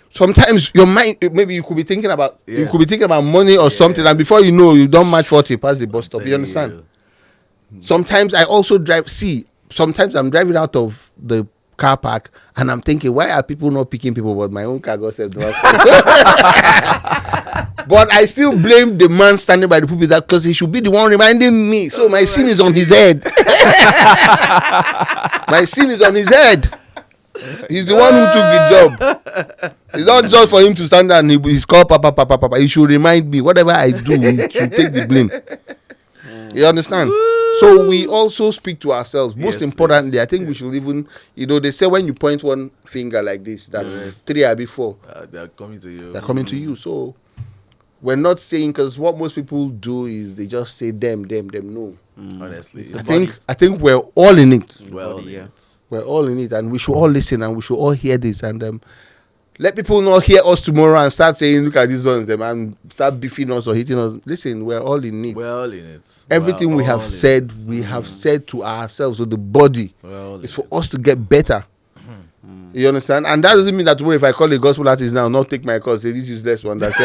S1: Sometimes your mind, maybe you could be thinking about you
S2: Yes.
S1: could be thinking about money or something, and before you know, you don't match 40 past the bus stop. You understand? Sometimes I also drive. See, sometimes I'm driving out of the car park and I'm thinking, why are people not picking people? But my own car got said no. But I still blame the man standing by the pulpit that because he should be the one reminding me. So my sin is on his head. My sin is on his head. He's the one who took the job. It's not just for him to stand there and he's called papa, papa, papa. He should remind me. Whatever I do, he should take the blame. You understand? So we also speak to ourselves. Most
S2: Yes,
S1: importantly,
S2: yes,
S1: I think we should even, they say when you point one finger like this, that three are before.
S2: They're coming to you.
S1: They're coming to you. So we're not saying, because what most people do is they just say them. No.
S2: Honestly.
S1: I think we're all in it.
S2: Well,
S3: Yeah.
S1: We're all in it, and we should all listen, and we should all hear this, and let people not hear us tomorrow and start saying, "Look at these ones," them, and start beefing us or hitting us. Listen, we're all in it.
S2: We're all in it.
S1: Everything
S2: We're
S1: we have
S2: all in
S1: said,
S2: it.
S1: we have said to ourselves, to the body.
S2: We're all
S1: It's
S2: in
S1: for us to get better. You understand? And that doesn't mean that tomorrow if I call a gospel artist now, not take my call, say this useless one. That's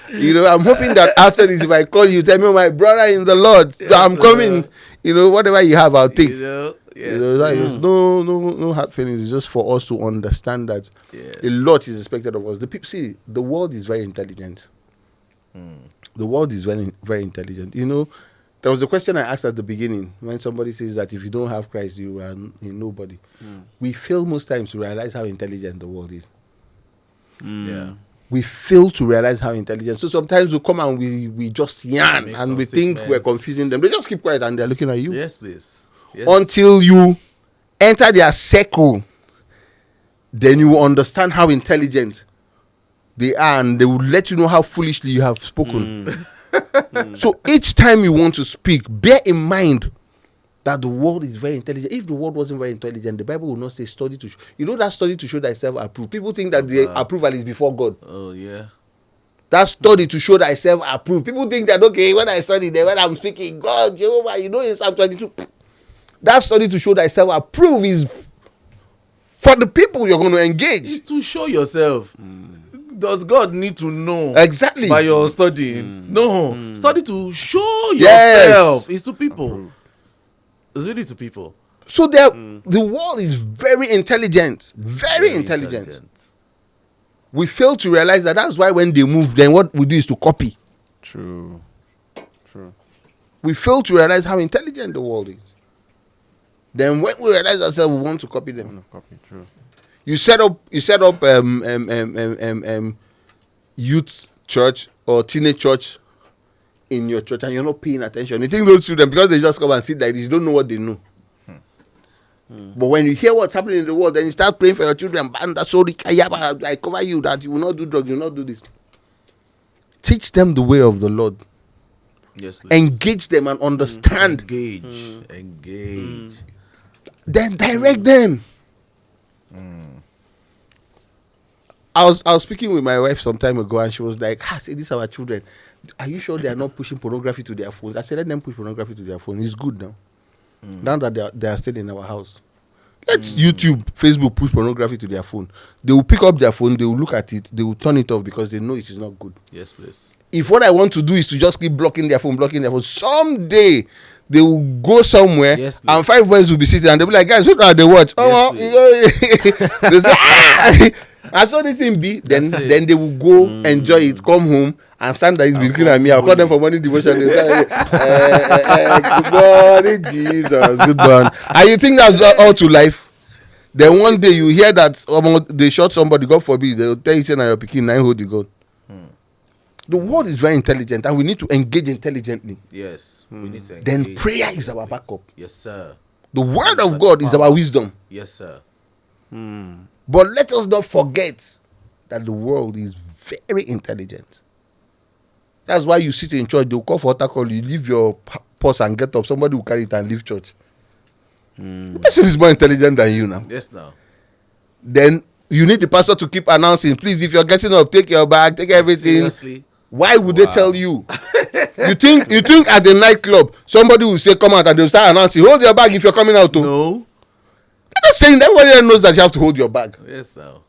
S1: I'm hoping that after this, if I call you, tell me, my brother in the Lord,
S2: Yes,
S1: I'm coming. Whatever you have, I'll take.
S2: Yes.
S1: There's no hard feelings. It's just for us to understand that a lot is expected of us. The people see the world is very intelligent. The world is very, very intelligent. There was a question I asked at the beginning when somebody says that if you don't have Christ, you are nobody. We fail most times to realize how intelligent the world is.
S2: Yeah.
S1: We fail to realize how intelligent. So sometimes we come and we just yarn
S2: Make
S1: and
S2: some
S1: we think we're
S2: statements.
S1: confusing them. They just keep quiet and they're looking at you.
S2: Yes, please. Yes.
S1: Until you enter their circle, then you will understand how intelligent they are, and they will let you know how foolishly you have spoken. So each time you want to speak, bear in mind that the world is very intelligent. If the world wasn't very intelligent, the Bible will not say study to that study to show thyself approved. People think that the approval is before God.
S2: Oh, yeah.
S1: That study to show thyself approved. People think that, okay, when I study, then when I'm speaking, God, Jehovah, in Psalm 22, that study to show thyself approved is for the people you're going to engage.
S2: It's to show yourself. Does God need to know
S1: Exactly.
S2: by your studying? No. Study to show
S1: Yes.
S2: yourself. It's to people. It's really to people.
S1: So the world is very intelligent. Very intelligent. We fail to realize that that's why when they move, then what we do is to copy.
S3: True.
S1: We fail to realize how intelligent the world is. Then when we realize ourselves, we want to copy them.
S3: True.
S1: You set up youth church or teenage church in your church, and you're not paying attention. You think those children, because they just come and sit like this, you don't know what they know. But when you hear what's happening in the world, then you start praying for your children. I cover you that you will not do drugs, you will not do this. Teach them the way of the Lord.
S2: Yes, please.
S1: Engage them and understand.
S2: Engage.
S1: Then direct them. I was speaking with my wife some time ago, and she was like, say these are our children. Are you sure they are not pushing pornography to their phones? I said, let them push pornography to their phone. It's good now. Now that they are still in our house. Let YouTube, Facebook push pornography to their phone. They will pick up their phone, they will look at it, they will turn it off because they know it is not good.
S2: Yes, please.
S1: If what I want to do is to just keep blocking their phone, someday they will go somewhere,
S2: Yes, please.
S1: and 5 boys will be sitting and they'll be like, guys, what are they watch? They say, I saw this thing be. Then they will go enjoy it, come home, and stand there, he's looking at me. I'll call them for morning devotion. They say, good morning, Jesus, good morning. And you think that's all to life? Then one day you hear that they shot somebody, God forbid, they'll tell you say na your pikin na him hold the gun. The world is very intelligent and we need to engage intelligently.
S2: Yes. We need to
S1: Then
S2: engage.
S1: prayer is our backup.
S2: Yes, sir.
S1: The word of God is our wisdom.
S2: Yes, sir.
S1: But let us not forget that the world is very intelligent. That's why you sit in church, they'll call for altar call, you leave your purse and get up, somebody will carry it and leave church. The person is more intelligent than you now.
S2: Yes, now.
S1: Then you need the pastor to keep announcing, please, if you're getting up, take your bag, take everything.
S2: Seriously?
S1: Why would they tell you? You think at the nightclub, somebody will say, come out, and they'll start announcing, hold your bag if you're coming out.
S2: No.
S1: They're not saying that. Everybody knows that you have to hold your bag.
S2: Yes, now.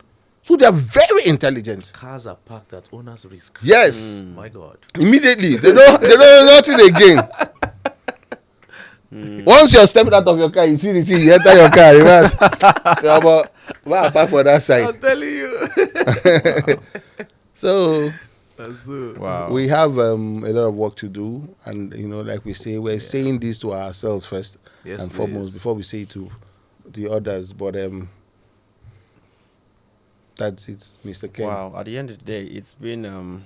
S1: So they are very intelligent.
S2: Cars are parked at owner's risk.
S1: Yes.
S2: My God.
S1: Immediately. They don't know nothing again. Once you're stepping out of your car, you see the thing, you enter your car, reverse. So, but what apart for that side?
S2: I'm telling you.
S1: So
S2: That's it.
S3: Wow.
S1: we have a lot of work to do, and like we say, we're saying this to ourselves first
S2: Yes,
S1: and foremost
S2: please.
S1: before we say it to the others. But that's it, Mr. Ken.
S3: Wow. At the end of the day, it's been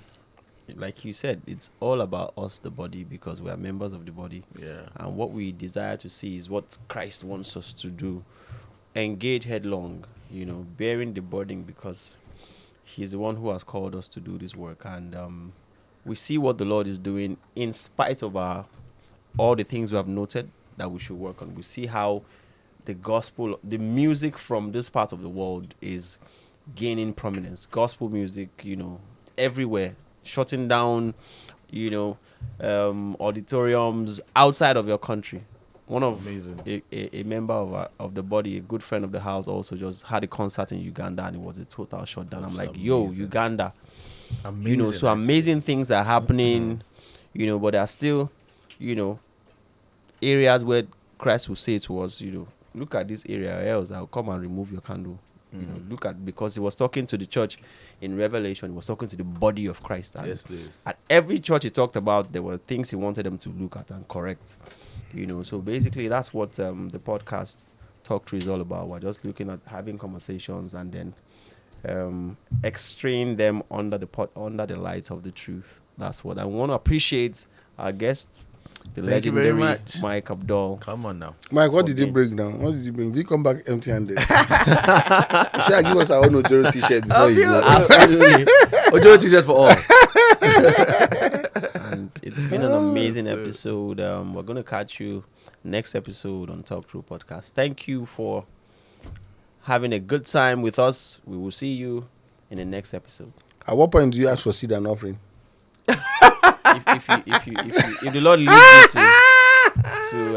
S3: like you said, it's all about us, the body, because we are members of the body.
S2: Yeah.
S3: And what we desire to see is what Christ wants us to do. Engage headlong, bearing the burden, because He's the one who has called us to do this work. And we see what the Lord is doing in spite of all the things we have noted that we should work on. We see how the gospel, the music from this part of the world is gaining prominence. Gospel music, everywhere. Shutting down, auditoriums outside of your country. One of
S2: Amazing.
S3: a member of the body, a good friend of the house, also just had a concert in Uganda, and it was a total shutdown. I'm like, yo,
S2: amazing.
S3: Uganda.
S2: Amazing.
S3: So amazing things are happening, but there are still, areas where Christ will say to us, look at this area, or else I'll come and remove your candle. Look at, because He was talking to the church in Revelation, He was talking to the body of Christ. And
S2: Yes, please.
S3: at every church He talked about, there were things He wanted them to look at and correct. So basically that's what the podcast Talk Through is all about. We're just looking at having conversations and then extraying them under the light of the truth. That's what I want to appreciate our guest, the
S2: Thank you very
S3: legendary
S2: much.
S3: Mike Abdul.
S2: Come on now.
S1: Mike, what did you
S3: Okay.
S1: bring down? What did you bring? Did you come back empty-handed? You should give us our own Ojoro t-shirt before you go.
S3: Absolutely.
S2: Ojoro t-shirt for all.
S3: And it's been an amazing episode. We're going to catch you next episode on Talk Through Podcast. Thank you for having a good time with us. We will see you in the next episode.
S1: At what point do you ask for seed and offering?
S3: If the Lord leads you to